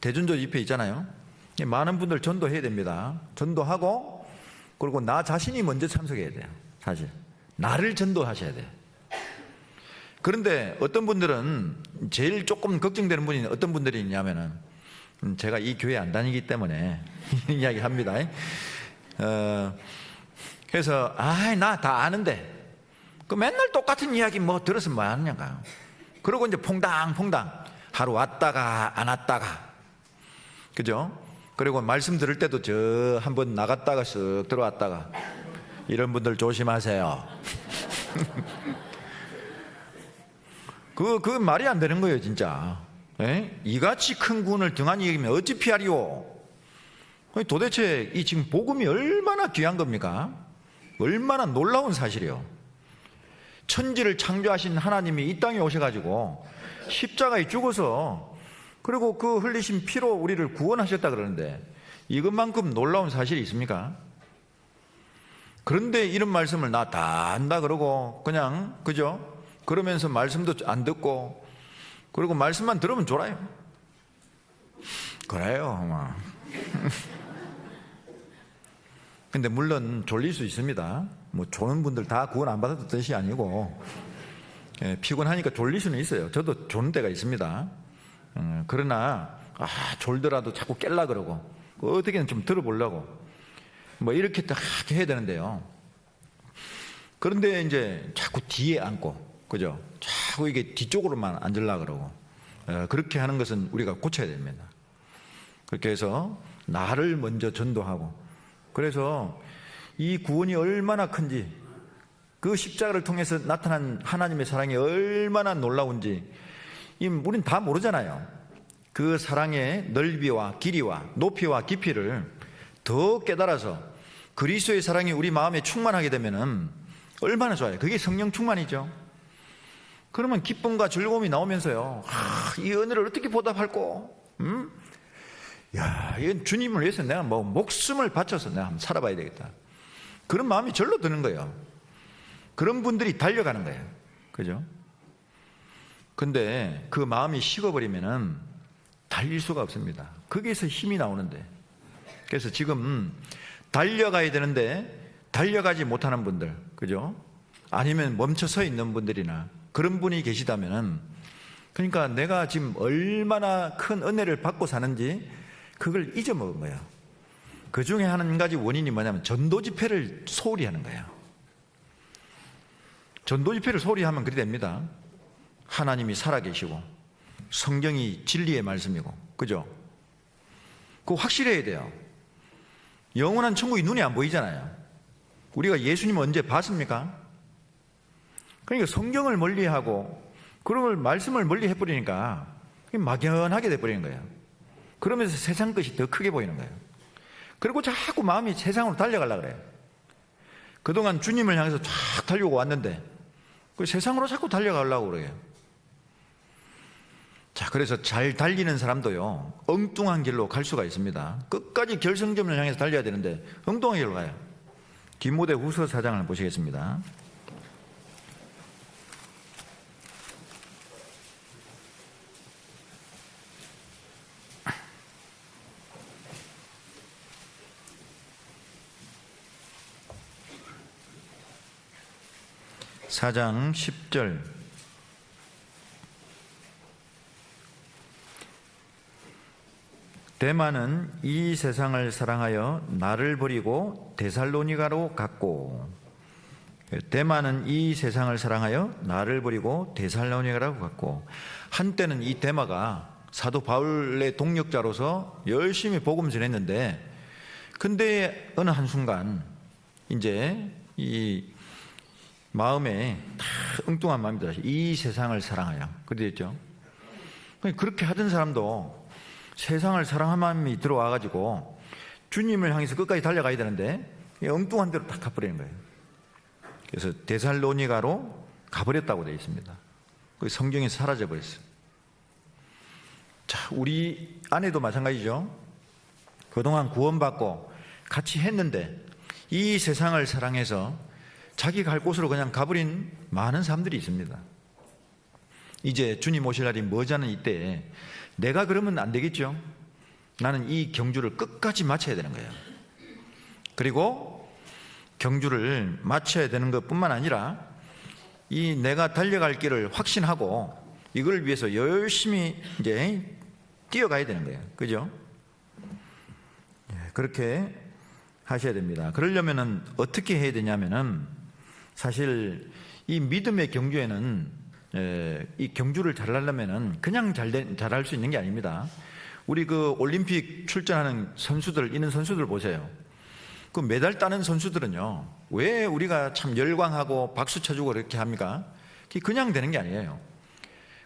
대전도 집회 있잖아요. 많은 분들 전도해야 됩니다. 전도하고, 그리고 나 자신이 먼저 참석해야 돼요. 사실 나를 전도하셔야 돼요. 그런데 어떤 분들은, 제일 조금 걱정되는 분이 어떤 분들이 있냐면은, 제가 이 교회 안 다니기 때문에 이야기합니다. 그래서 나 다 아는데 그 맨날 똑같은 이야기 뭐 들었으면 뭐 하느냐가. 그러고 이제 퐁당퐁당 하루 왔다가 안 왔다가, 그죠? 그리고 말씀 들을 때도 저 한번 나갔다가 쓱 들어왔다가, 이런 분들 조심하세요. 그 말이 안 되는 거예요, 진짜. 예? 이같이 큰 구원을 등한히 여기면 어찌 피하리오? 도대체 이 지금 복음이 얼마나 귀한 겁니까? 얼마나 놀라운 사실이요. 천지를 창조하신 하나님이 이 땅에 오셔가지고 십자가에 죽어서, 그리고 그 흘리신 피로 우리를 구원하셨다 그러는데, 이것만큼 놀라운 사실이 있습니까? 그런데 이런 말씀을 나 다 안다 그러고 그냥, 그죠? 그러면서 말씀도 안 듣고, 그리고 말씀만 들으면 졸아요. 그래요. 근데 물론 졸릴 수 있습니다. 뭐 조는 분들 다 구원 안 받았던 뜻이 아니고, 피곤하니까 졸릴 수는 있어요. 저도 조는 때가 있습니다. 그러나 졸더라도 자꾸 깰라 그러고, 어떻게든 좀 들어보려고 뭐 이렇게 딱 해야 되는데요. 그런데 이제 자꾸 뒤에 앉고, 그죠? 자꾸 이게 뒤쪽으로만 앉으려 그러고, 그렇게 하는 것은 우리가 고쳐야 됩니다. 그렇게 해서 나를 먼저 전도하고, 그래서 이 구원이 얼마나 큰지, 그 십자가를 통해서 나타난 하나님의 사랑이 얼마나 놀라운지 우린 다 모르잖아요. 그 사랑의 넓이와 길이와 높이와 깊이를 더 깨달아서 그리스도의 사랑이 우리 마음에 충만하게 되면은 얼마나 좋아요. 그게 성령 충만이죠. 그러면 기쁨과 즐거움이 나오면서요, 이 은혜를 어떻게 보답할꼬? 야, 이건 주님을 위해서 내가 뭐 목숨을 바쳐서 내가 한번 살아봐야 되겠다. 그런 마음이 절로 드는 거예요. 그런 분들이 달려가는 거예요. 그죠? 근데 그 마음이 식어버리면은 달릴 수가 없습니다. 거기에서 힘이 나오는데. 그래서 지금 달려가야 되는데 달려가지 못하는 분들, 그죠? 아니면 멈춰 서 있는 분들이나 그런 분이 계시다면은, 그러니까 내가 지금 얼마나 큰 은혜를 받고 사는지 그걸 잊어먹은 거예요. 그 중에 한 가지 원인이 뭐냐면 전도 집회를 소홀히 하는 거예요. 전도 집회를 소홀히 하면 그리 됩니다. 하나님이 살아계시고 성경이 진리의 말씀이고, 그죠? 그거 확실해야 돼요. 영원한 천국이 눈에 안 보이잖아요. 우리가 예수님 언제 봤습니까? 그러니까 성경을 멀리하고 그런 말씀을 멀리 해버리니까 막연하게 돼버리는 거예요. 그러면서 세상 것이 더 크게 보이는 거예요. 그리고 자꾸 마음이 세상으로 달려가려고 그래요. 그동안 주님을 향해서 쫙 달려고 왔는데 그 세상으로 자꾸 달려가려고 그래요. 자, 그래서 잘 달리는 사람도요, 엉뚱한 길로 갈 수가 있습니다. 끝까지 결승점을 향해서 달려야 되는데 엉뚱한 길로 가요. 디모데후서 4장을 보시겠습니다. (4장 10절) 데마는 이 세상을 사랑하여 나를 버리고 데살로니가로 갔고, 데마는 이 세상을 사랑하여 나를 버리고 데살로니가로 갔고, 한때는 이 데마가 사도 바울의 동력자로서 열심히 복음 전했는데, 근데 어느 한순간 이제 이 마음에 다 엉뚱한 마음이 들어서 이 세상을 사랑하여, 그랬죠. 그렇게 하던 사람도 세상을 사랑한 마음이 들어와가지고 주님을 향해서 끝까지 달려가야 되는데 엉뚱한 데로 딱 가버리는 거예요. 그래서 데살로니가로 가버렸다고 되어 있습니다. 성경에서 사라져버렸어요. 자, 우리 아내도 마찬가지죠. 그동안 구원받고 같이 했는데 이 세상을 사랑해서 자기 갈 곳으로 그냥 가버린 많은 사람들이 있습니다. 이제 주님 오실 날이 머지않은 이때에 내가 그러면 안 되겠죠. 나는 이 경주를 끝까지 마쳐야 되는 거예요. 그리고 경주를 마쳐야 되는 것뿐만 아니라 이 내가 달려갈 길을 확신하고 이걸 위해서 열심히 이제 뛰어가야 되는 거예요. 그죠? 그렇게 하셔야 됩니다. 그러려면은 어떻게 해야 되냐면은, 사실 이 믿음의 경주에는 이 경주를 잘하려면은 그냥 잘할 수 있는 게 아닙니다. 우리 그 올림픽 출전하는 선수들, 있는 선수들 보세요. 그 메달 따는 선수들은요, 왜 우리가 참 열광하고 박수 쳐주고 그렇게 합니까? 그게 그냥 되는 게 아니에요.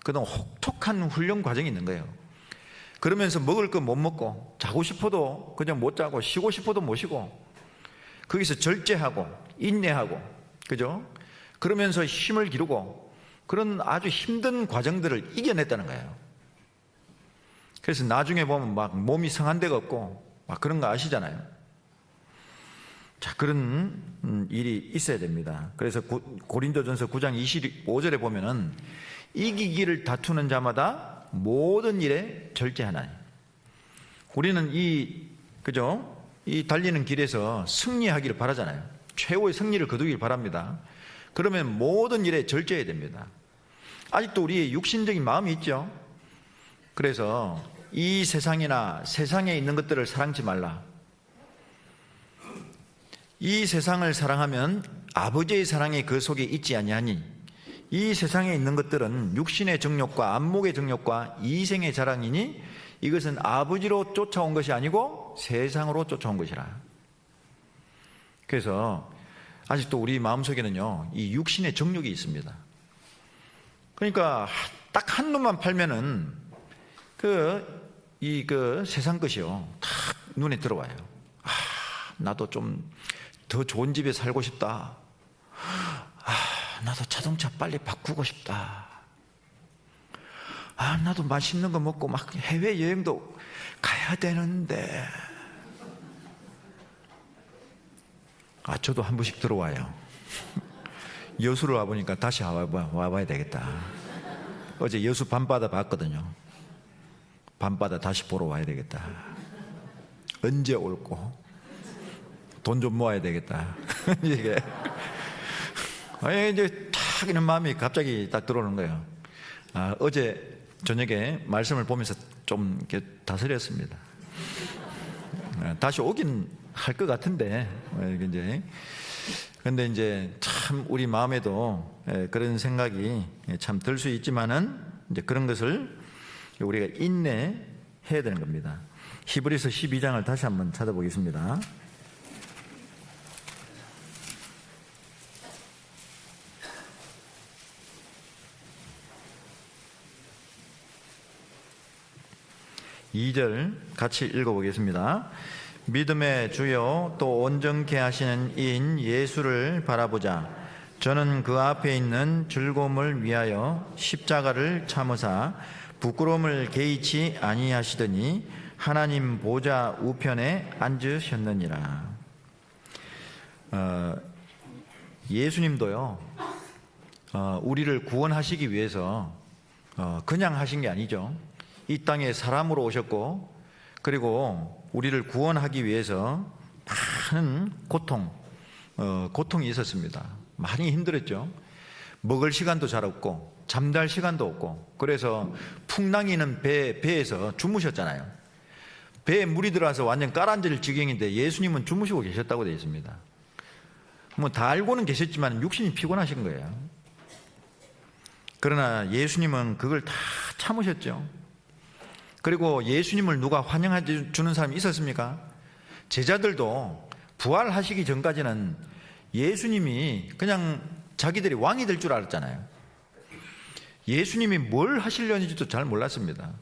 그동안 혹독한 훈련 과정이 있는 거예요. 그러면서 먹을 거 못 먹고, 자고 싶어도 그냥 못 자고, 쉬고 싶어도 못 쉬고, 거기서 절제하고 인내하고, 그죠? 그러면서 힘을 기르고, 그런 아주 힘든 과정들을 이겨냈다는 거예요. 그래서 나중에 보면 막 몸이 성한 데가 없고 막 그런 거 아시잖아요. 자, 그런 일이 있어야 됩니다. 그래서 고린도전서 9장 25절에 보면은 이기기를 다투는 자마다 모든 일에 절제하나니. 우리는 그죠? 이 달리는 길에서 승리하기를 바라잖아요. 최고의 승리를 거두길 바랍니다. 그러면 모든 일에 절제해야 됩니다. 아직도 우리의 육신적인 마음이 있죠. 그래서 이 세상이나 세상에 있는 것들을 사랑지 말라. 이 세상을 사랑하면 아버지의 사랑이 그 속에 있지 아니하니, 이 세상에 있는 것들은 육신의 정욕과 안목의 정욕과 이생의 자랑이니 이것은 아버지로 쫓아온 것이 아니고 세상으로 쫓아온 것이라. 그래서 아직도 우리 마음속에는요, 이 육신의 정욕이 있습니다. 그러니까 딱 한 놈만 팔면은 그 세상 것이요, 딱 눈에 들어와요. 나도 좀 더 좋은 집에 살고 싶다. 나도 자동차 빨리 바꾸고 싶다. 나도 맛있는 거 먹고 막 해외여행도 가야 되는데. 저도 한 번씩 들어와요. 여수를 와보니까 다시 와봐야 되겠다. 어제 여수 밤바다 봤거든요. 밤바다 다시 보러 와야 되겠다. 언제 올고 돈 좀 모아야 되겠다. 이게 이제 탁 이런 마음이 갑자기 딱 들어오는 거예요. 어제 저녁에 말씀을 보면서 좀 이렇게 다스렸습니다. 다시 오긴 할 것 같은데, 근데 이제 참 우리 마음에도 그런 생각이 참 들 수 있지만은 이제 그런 것을 우리가 인내해야 되는 겁니다. 히브리서 12장을 다시 한번 찾아보겠습니다. (2) 절 같이 읽어보겠습니다. 믿음의 주요 또 온전케 하시는 이인 예수를 바라보자. 저는 그 앞에 있는 즐거움을 위하여 십자가를 참으사 부끄러움을 개의치 아니하시더니 하나님 보좌 우편에 앉으셨느니라. 예수님도요, 우리를 구원하시기 위해서 그냥 하신 게 아니죠. 이 땅에 사람으로 오셨고, 그리고 우리를 구원하기 위해서 많은 고통이 있었습니다. 많이 힘들었죠. 먹을 시간도 잘 없고 잠잘 시간도 없고, 그래서 풍랑이는 배에서 주무셨잖아요. 배에 물이 들어와서 완전 깔아앉을 지경인데 예수님은 주무시고 계셨다고 되어 있습니다. 뭐 다 알고는 계셨지만 육신이 피곤하신 거예요. 그러나 예수님은 그걸 다 참으셨죠. 그리고 예수님을 누가 환영해 주는 사람이 있었습니까? 제자들도 부활하시기 전까지는 예수님이 그냥 자기들이 왕이 될 줄 알았잖아요. 예수님이 뭘 하시려는지도 잘 몰랐습니다.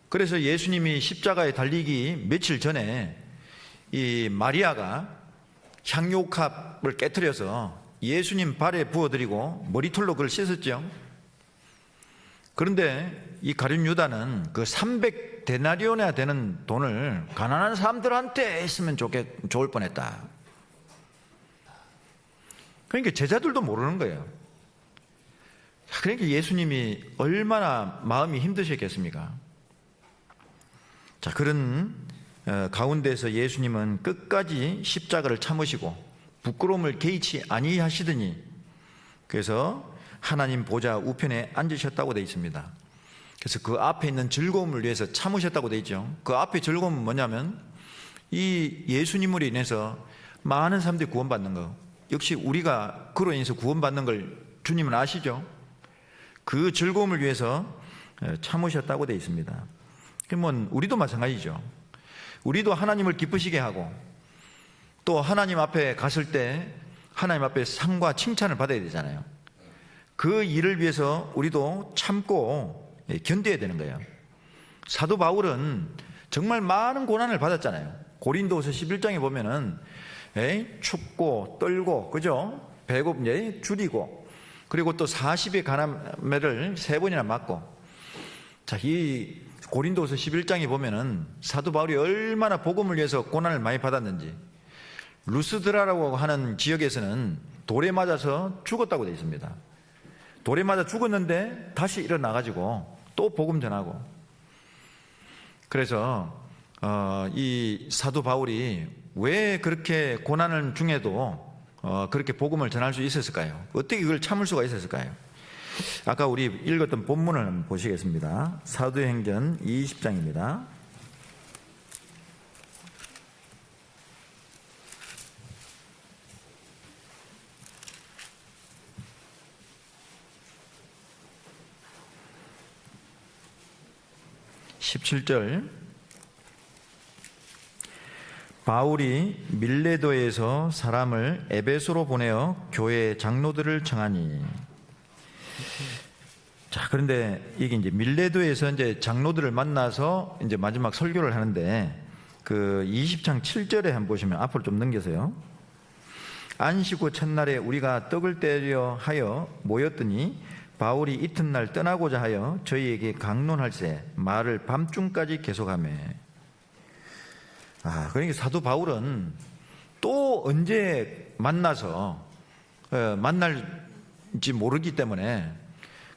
그래서 예수님이 십자가에 달리기 며칠 전에 이 마리아가 향유옥합을 깨트려서 예수님 발에 부어드리고 머리털로 그걸 씻었죠. 그런데 이 가룟 유다는 그 300데나리온이나 되는 돈을 가난한 사람들한테 했으면 좋을 뻔했다. 그러니까 제자들도 모르는 거예요. 그러니까 예수님이 얼마나 마음이 힘드셨겠습니까? 자, 그런 가운데서 예수님은 끝까지 십자가를 참으시고 부끄러움을 개의치 아니하시더니, 그래서 하나님 보좌 우편에 앉으셨다고 되어 있습니다. 그래서 그 앞에 있는 즐거움을 위해서 참으셨다고 되어 있죠. 그 앞에 즐거움은 뭐냐면 이 예수님으로 인해서 많은 사람들이 구원받는 거, 역시 우리가 그로 인해서 구원받는 걸 주님은 아시죠. 그 즐거움을 위해서 참으셨다고 되어 있습니다. 그러면 우리도 마찬가지죠. 우리도 하나님을 기쁘시게 하고 또 하나님 앞에 갔을 때 하나님 앞에 상과 칭찬을 받아야 되잖아요. 그 일을 위해서 우리도 참고 견뎌야 되는 거예요. 사도 바울은 정말 많은 고난을 받았잖아요. 고린도후서 11장에 보면은 춥고 떨고, 그죠? 배고 줄이고, 그리고 또 40의 가나매를 3번이나 맞고. 자, 이 고린도후서 11장에 보면은 사도 바울이 얼마나 복음을 위해서 고난을 많이 받았는지. 루스드라라고 하는 지역에서는 돌에 맞아서 죽었다고 되어 있습니다. 돌에 맞아 죽었는데 다시 일어나가지고 또 복음 전하고. 그래서 이 사도 바울이 왜 그렇게 고난 중에도 그렇게 복음을 전할 수 있었을까요? 어떻게 이걸 참을 수가 있었을까요? 아까 우리 읽었던 본문을 한번 보시겠습니다. 사도행전 20장입니다. (17절) 바울이 밀레도에서 사람을 에베소로 보내어 교회 장로들을 청하니. 자, 그런데 이게 이제 밀레도에서 이제 장로들을 만나서 이제 마지막 설교를 하는데 그 20장 7절에 한번 보시면 앞으로 좀 넘겨서요. 안식 후 첫날에 우리가 떡을 떼려 하여 모였더니 바울이 이튿날 떠나고자 하여 저희에게 강론할세 말을 밤중까지 계속하며. 그러니까 사도 바울은 또 언제 만나서 만날지 모르기 때문에,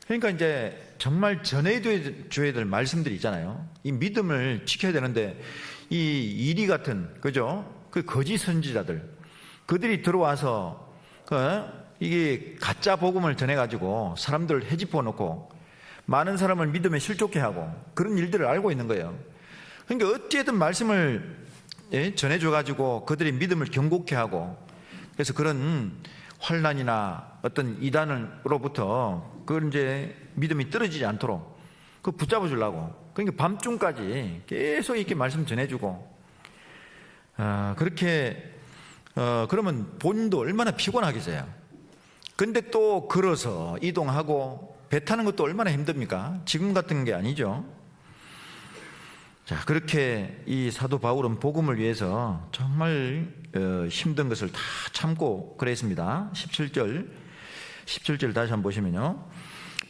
그러니까 이제 정말 전해줘야 될 말씀들이 있잖아요. 이 믿음을 지켜야 되는데 이 이리 같은, 그죠? 그 거짓 선지자들, 그들이 들어와서 이게 가짜 복음을 전해가지고 사람들을 헤집어 놓고 많은 사람을 믿음에 실족해 하고 그런 일들을 알고 있는 거예요. 그러니까 어찌든 말씀을 전해줘가지고 그들이 믿음을 경고케 하고, 그래서 그런 환난이나 어떤 이단으로부터 그걸 이제 믿음이 떨어지지 않도록 그 붙잡아 주려고, 그러니까 밤중까지 계속 이렇게 말씀 전해주고, 그렇게 그러면 본인도 얼마나 피곤하겠어요. 근데 또 걸어서 이동하고 배 타는 것도 얼마나 힘듭니까? 지금 같은 게 아니죠. 자, 그렇게 이 사도 바울은 복음을 위해서 정말 힘든 것을 다 참고 그랬습니다. 17절 다시 한번 보시면요.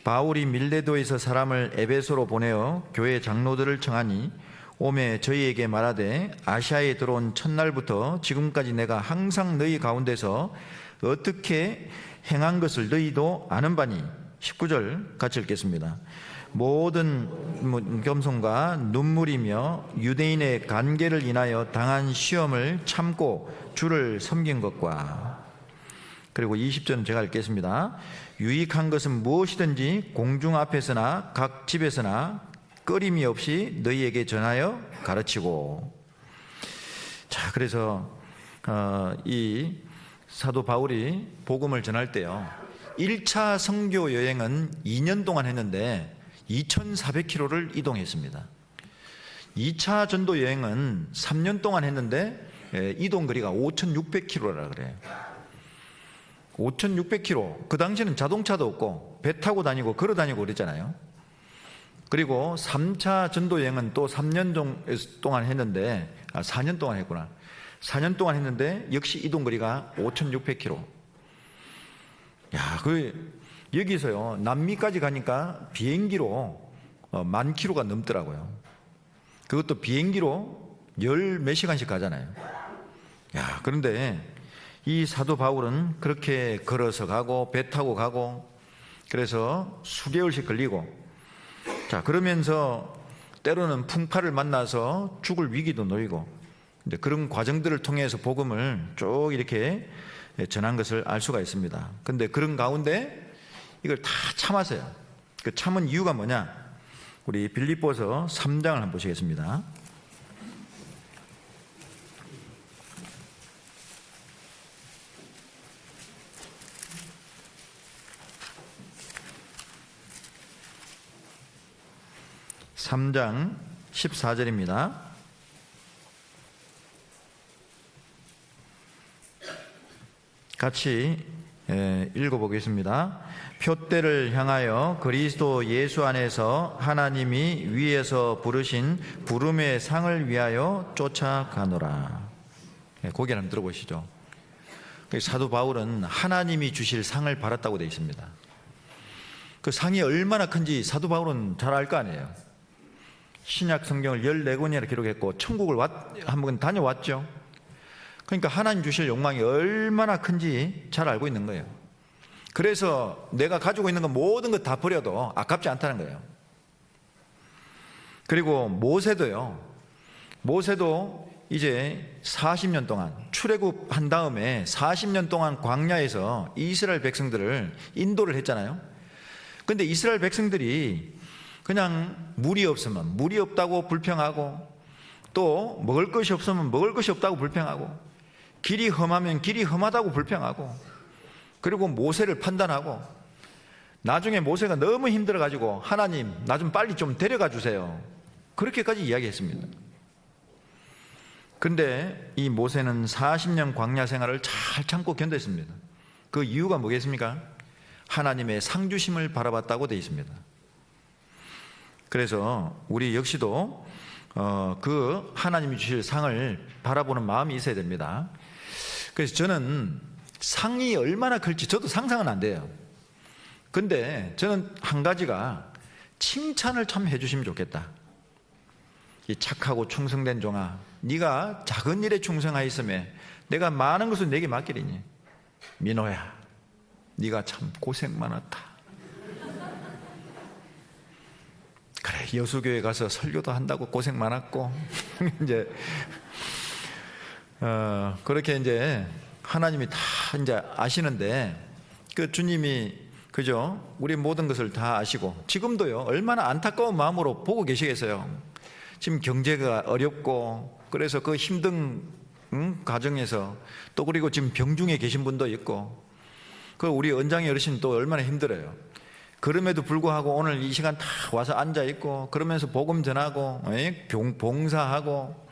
바울이 밀레도에서 사람을 에베소로 보내어 교회 장로들을 청하니 오매 저희에게 말하되 아시아에 들어온 첫날부터 지금까지 내가 항상 너희 가운데서 어떻게 행한 것을 너희도 아는 바니. 19절 같이 읽겠습니다. 모든 겸손과 눈물이며 유대인의 관계를 인하여 당한 시험을 참고 주를 섬긴 것과, 그리고 20절은 제가 읽겠습니다. 유익한 것은 무엇이든지 공중 앞에서나 각 집에서나 꺼림이 없이 너희에게 전하여 가르치고. 자, 그래서 이 사도 바울이 복음을 전할 때요, 1차 선교 여행은 2년 동안 했는데 2,400km를 이동했습니다. 2차 전도 여행은 3년 동안 했는데 이동 거리가 5,600km라 그래요. 5,600km. 그 당시에는 자동차도 없고 배 타고 다니고 걸어 다니고 그랬잖아요. 그리고 3차 전도 여행은 또 3년 동안 했는데 4년 동안 했구나. 4년 동안 했는데 역시 이동 거리가 5,600km. 야, 여기서요 남미까지 가니까 비행기로 10,000km가 넘더라고요. 그것도 비행기로 열 몇 시간씩 가잖아요. 야, 그런데 이 사도 바울은 그렇게 걸어서 가고 배 타고 가고, 그래서 수개월씩 걸리고, 자, 그러면서 때로는 풍파를 만나서 죽을 위기도 놓이고, 이제 그런 과정들을 통해서 복음을 쭉 이렇게 전한 것을 알 수가 있습니다. 근데 그런 가운데 이걸 다 참았어요. 그 참은 이유가 뭐냐? 우리 빌립보서 3장을 한번 보시겠습니다. (3장 14절입니다. 같이 읽어보겠습니다. 표대를 향하여 그리스도 예수 안에서 하나님이 위에서 부르신 부름의 상을 위하여 쫓아가노라. 고개를 한번 들어보시죠. 사도 바울은 하나님이 주실 상을 받았다고 되어 있습니다. 그 상이 얼마나 큰지 사도 바울은 잘 알 거 아니에요. 신약 성경을 14권이나 기록했고 천국을 한번 다녀왔죠. 그러니까 하나님 주실 욕망이 얼마나 큰지 잘 알고 있는 거예요. 그래서 내가 가지고 있는 건 모든 것 다 버려도 아깝지 않다는 거예요. 그리고 모세도 이제 40년 동안 출애굽한 다음에 40년 동안 광야에서 이스라엘 백성들을 인도를 했잖아요. 근데 이스라엘 백성들이 그냥 물이 없으면 물이 없다고 불평하고, 또 먹을 것이 없으면 먹을 것이 없다고 불평하고, 길이 험하면 길이 험하다고 불평하고, 그리고 모세를 판단하고, 나중에 모세가 너무 힘들어가지고 하나님 나 좀 빨리 좀 데려가 주세요, 그렇게까지 이야기했습니다. 근데 이 모세는 40년 광야 생활을 잘 참고 견뎠습니다. 그 이유가 뭐겠습니까? 하나님의 상주심을 바라봤다고 되어 있습니다. 그래서 우리 역시도 그 하나님이 주실 상을 바라보는 마음이 있어야 됩니다. 그래서 저는 상이 얼마나 클지 저도 상상은 안 돼요. 근데 저는 한 가지가 칭찬을 참 해주시면 좋겠다. 이 착하고 충성된 종아, 네가 작은 일에 충성하였으며 내가 많은 것을 내게 맡기리니, 민호야 네가 참 고생 많았다. 그래, 여수교회 가서 설교도 한다고 고생 많았고 이제 그렇게 이제 하나님이 다 이제 아시는데, 그 주님이 그죠? 우리 모든 것을 다 아시고 지금도요 얼마나 안타까운 마음으로 보고 계시겠어요. 지금 경제가 어렵고, 그래서 그 힘든 가정에서, 또 그리고 지금 병중에 계신 분도 있고, 그 우리 언장의 어르신 또 얼마나 힘들어요. 그럼에도 불구하고 오늘 이 시간 다 와서 앉아 있고, 그러면서 복음 전하고 봉사하고,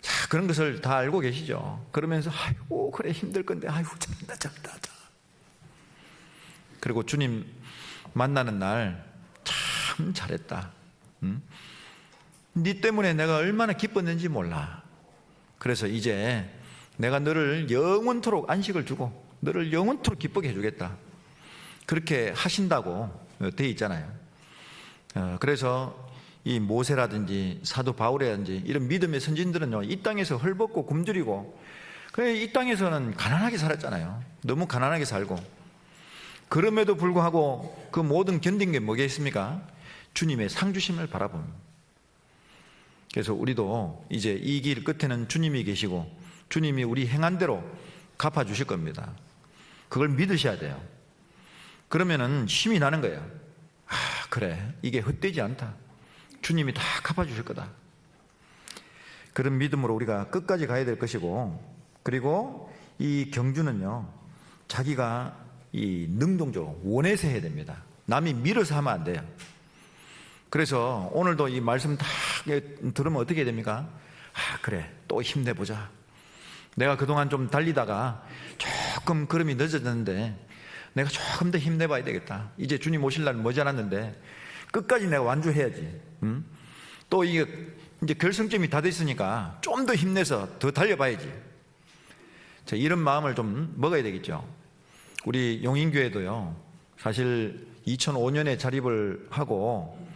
자, 그런 것을 다 알고 계시죠. 그러면서 아이고 그래 힘들 건데 아이고 잘한다. 그리고 주님 만나는 날 참 잘했다. 네 때문에 내가 얼마나 기뻤는지 몰라. 그래서 이제 내가 너를 영원토록 안식을 주고 너를 영원토록 기쁘게 해주겠다. 그렇게 하신다고 되어 있잖아요. 그래서 이 모세라든지 사도 바울이라든지 이런 믿음의 선진들은요, 이 땅에서 헐벗고 굶주리고, 이 땅에서는 가난하게 살았잖아요. 너무 가난하게 살고. 그럼에도 불구하고 그 모든 견딘 게 뭐겠습니까? 주님의 상주심을 바라봅니다. 그래서 우리도 이제 이 길 끝에는 주님이 계시고 주님이 우리 행한 대로 갚아주실 겁니다. 그걸 믿으셔야 돼요. 그러면은 힘이 나는 거예요. 아, 그래, 이게 헛되지 않다. 주님이 다 갚아주실 거다. 그런 믿음으로 우리가 끝까지 가야 될 것이고, 그리고 이 경주는요, 자기가 이 능동적으로 원해서 해야 됩니다. 남이 밀어서 하면 안 돼요. 그래서 오늘도 이 말씀 다 들으면 어떻게 해야 됩니까? 아, 그래, 또 힘내보자. 내가 그동안 좀 달리다가 조금 걸음이 늦어졌는데 내가 조금 더 힘내봐야 되겠다. 이제 주님 오실 날 머지않았는데 끝까지 내가 완주해야지. 또 이게 이제 결승점이 다 됐으니까 좀 더 힘내서 더 달려봐야지. 자, 이런 마음을 좀 먹어야 되겠죠. 우리 용인교회도요, 사실 2005년에 자립을 하고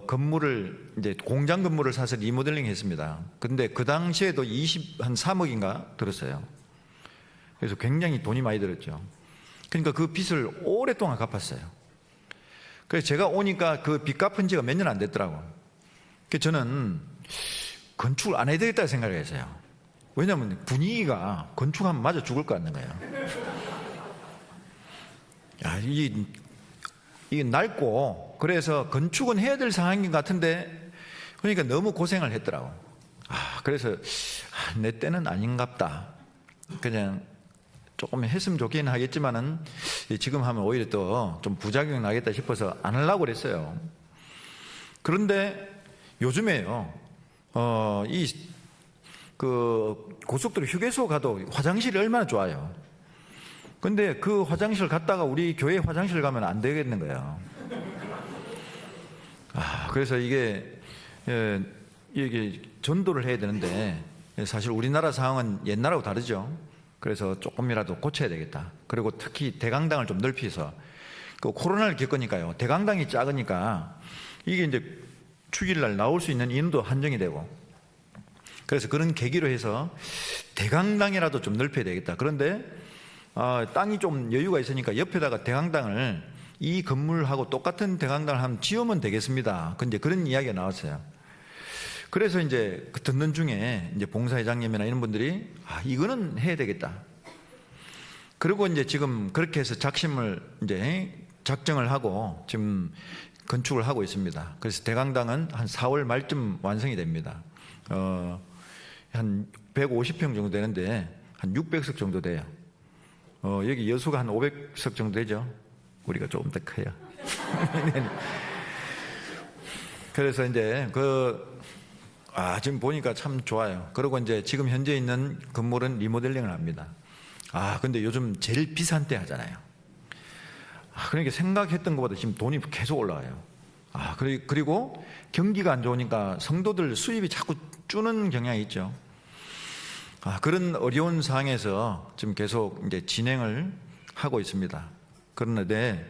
건물을 이제 공장 건물을 사서 리모델링 했습니다. 근데 그 당시에도 한 3억인가 들었어요. 그래서 굉장히 돈이 많이 들었죠. 그러니까 그 빚을 오랫동안 갚았어요. 그래서 제가 오니까 그 빚 갚은 지가 몇 년 안 됐더라고요. 그래서 저는 건축을 안 해야 되겠다 생각을 했어요. 왜냐하면 분위기가 건축하면 맞아 죽을 것 같는 거예요. 야, 이게 낡고, 그래서 건축은 해야 될 상황인 것 같은데, 그러니까 너무 고생을 했더라고. 그래서 내 때는 아닌갑다. 그냥 조금 했으면 좋긴 하겠지만은 지금 하면 오히려 또 좀 부작용이 나겠다 싶어서 안 하려고 그랬어요. 그런데 요즘에요, 고속도로 휴게소 가도 화장실이 얼마나 좋아요. 근데 그 화장실 갔다가 우리 교회 화장실 가면 안 되겠는 거예요. 그래서 이게 전도를 해야 되는데 사실 우리나라 상황은 옛날하고 다르죠. 그래서 조금이라도 고쳐야 되겠다. 그리고 특히 대강당을 좀 넓혀서 그 코로나를 겪으니까요. 대강당이 작으니까 이게 이제 주일날 나올 수 있는 인도 한정이 되고, 그래서 그런 계기로 해서 대강당이라도 좀 넓혀야 되겠다. 그런데 땅이 좀 여유가 있으니까 옆에다가 대강당을 이 건물하고 똑같은 대강당을 한번 지으면 되겠습니다. 근데 그런 이야기가 나왔어요. 그래서 이제 듣는 중에 이제 봉사회장님이나 이런 분들이 이거는 해야 되겠다. 그리고 이제 지금 그렇게 해서 작심을 이제 작정을 하고 지금 건축을 하고 있습니다. 그래서 대강당은 한 4월 말쯤 완성이 됩니다. 한 150평 정도 되는데 한 600석 정도 돼요. 여기 여수가 한 500석 정도 되죠. 우리가 조금 더 커요. 그래서 이제 지금 보니까 참 좋아요. 그리고 이제 지금 현재 있는 건물은 리모델링을 합니다. 근데 요즘 제일 비싼 때 하잖아요. 그러니까 생각했던 것보다 지금 돈이 계속 올라와요. 그리고 경기가 안 좋으니까 성도들 수입이 자꾸 주는 경향이 있죠. 그런 어려운 상황에서 지금 계속 이제 진행을 하고 있습니다. 그런데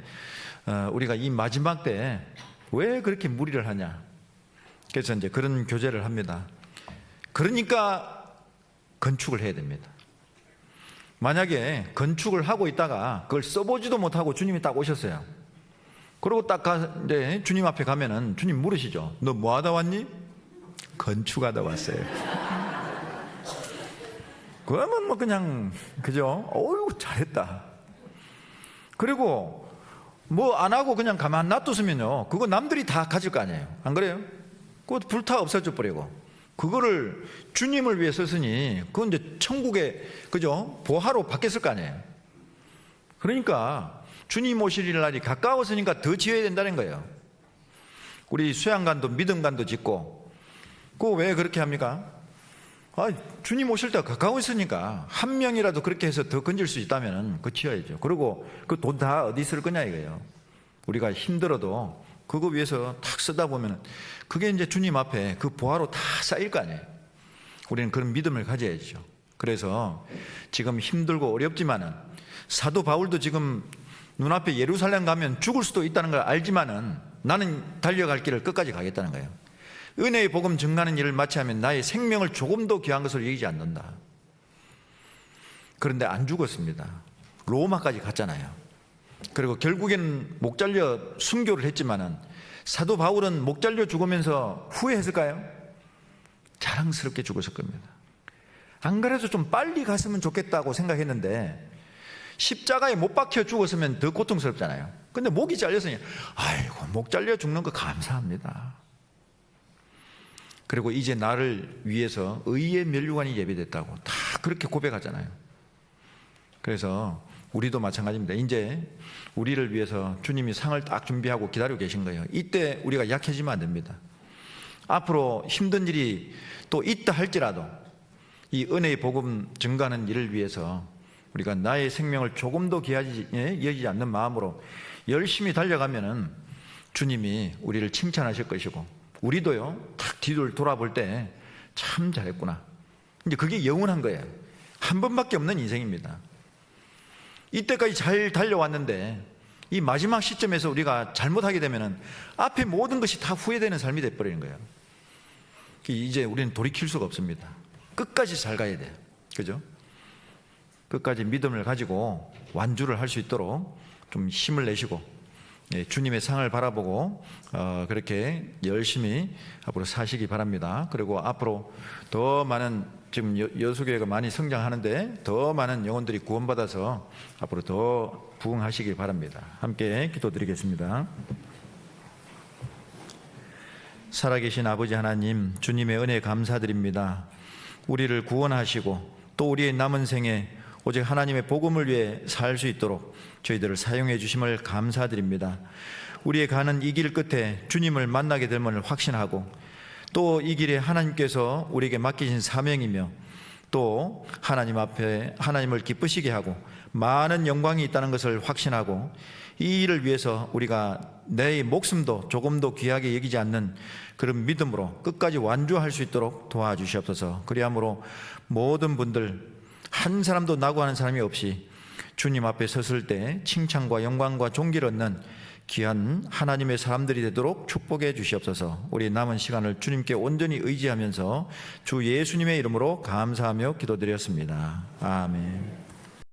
우리가 이 마지막 때 왜 그렇게 무리를 하냐? 그래서 이제 그런 교제를 합니다. 그러니까 건축을 해야 됩니다. 만약에 건축을 하고 있다가 그걸 써보지도 못하고 주님이 딱 오셨어요. 그리고 딱 이제 주님 앞에 가면은 주님 물으시죠. 너 뭐 하다 왔니? 건축하다 왔어요. 그러면 뭐 그냥 그죠? 어휴 잘했다. 그리고 뭐 안 하고 그냥 가만 놔뒀으면요, 그거 남들이 다 가질 거 아니에요. 안 그래요? 그거 불타 없어져 버리고, 그거를 주님을 위해 썼으니 그건 이제 천국에 그죠? 보화로 바뀌었을 거 아니에요. 그러니까 주님 오실 날이 가까웠으니까 더 지어야 된다는 거예요. 우리 수양관도 믿음관도 짓고, 그거 왜 그렇게 합니까? 주님 오실 때가 가까웠으니까 한 명이라도 그렇게 해서 더 건질 수 있다면 그거 지어야죠. 그리고 그 돈 다 어디 쓸 거냐 이거예요. 우리가 힘들어도 그거 위해서 탁 쓰다 보면 그게 이제 주님 앞에 그 보화로 다 쌓일 거 아니에요. 우리는 그런 믿음을 가져야죠. 그래서 지금 힘들고 어렵지만은 사도 바울도 지금 눈앞에 예루살렘 가면 죽을 수도 있다는 걸 알지만은 나는 달려갈 길을 끝까지 가겠다는 거예요. 은혜의 복음 증가하는 일을 마치하면 나의 생명을 조금도 귀한 것으로 여기지 않는다. 그런데 안 죽었습니다. 로마까지 갔잖아요. 그리고 결국엔 목 잘려 순교를 했지만은 사도 바울은 목 잘려 죽으면서 후회했을까요? 자랑스럽게 죽었을 겁니다. 안 그래도 좀 빨리 갔으면 좋겠다고 생각했는데 십자가에 못 박혀 죽었으면 더 고통스럽잖아요. 근데 목이 잘렸으니 아이고 목 잘려 죽는 거 감사합니다. 그리고 이제 나를 위해서 의의 면류관이 예비됐다고 다 그렇게 고백하잖아요. 그래서 우리도 마찬가지입니다. 이제 우리를 위해서 주님이 상을 딱 준비하고 기다리고 계신 거예요. 이때 우리가 약해지면 안 됩니다. 앞으로 힘든 일이 또 있다 할지라도 이 은혜의 복음 증가하는 일을 위해서 우리가 나의 생명을 조금도 귀하지 여기지 않는 마음으로 열심히 달려가면은 주님이 우리를 칭찬하실 것이고, 우리도요 탁 뒤를 돌아볼 때 참 잘했구나. 이제 그게 영원한 거예요. 한 번밖에 없는 인생입니다. 이때까지 잘 달려왔는데 이 마지막 시점에서 우리가 잘못하게 되면은 앞에 모든 것이 다 후회되는 삶이 돼버리는 거예요. 이제 우리는 돌이킬 수가 없습니다. 끝까지 잘 가야 돼요. 그죠? 끝까지 믿음을 가지고 완주를 할 수 있도록 좀 힘을 내시고, 주님의 상을 바라보고 그렇게 열심히 앞으로 사시기 바랍니다. 그리고 앞으로 더 많은, 지금 여수교회가 많이 성장하는데 더 많은 영혼들이 구원받아서 앞으로 더 부흥하시길 바랍니다. 함께 기도드리겠습니다. 살아계신 아버지 하나님, 주님의 은혜에 감사드립니다. 우리를 구원하시고 또 우리의 남은 생에 오직 하나님의 복음을 위해 살 수 있도록 저희들을 사용해 주심을 감사드립니다. 우리의 가는 이 길 끝에 주님을 만나게 됨을 확신하고 또 이 길에 하나님께서 우리에게 맡기신 사명이며 또 하나님 앞에 하나님을 기쁘시게 하고 많은 영광이 있다는 것을 확신하고 이 일을 위해서 우리가 내 목숨도 조금도 귀하게 여기지 않는 그런 믿음으로 끝까지 완주할 수 있도록 도와주시옵소서. 그리함으로 모든 분들 한 사람도 낙오하는 사람이 없이 주님 앞에 섰을 때 칭찬과 영광과 존귀를 얻는 귀한 하나님의 사람들이 되도록 축복해 주시옵소서. 우리 남은 시간을 주님께 온전히 의지하면서 주 예수님의 이름으로 감사하며 기도드렸습니다. 아멘.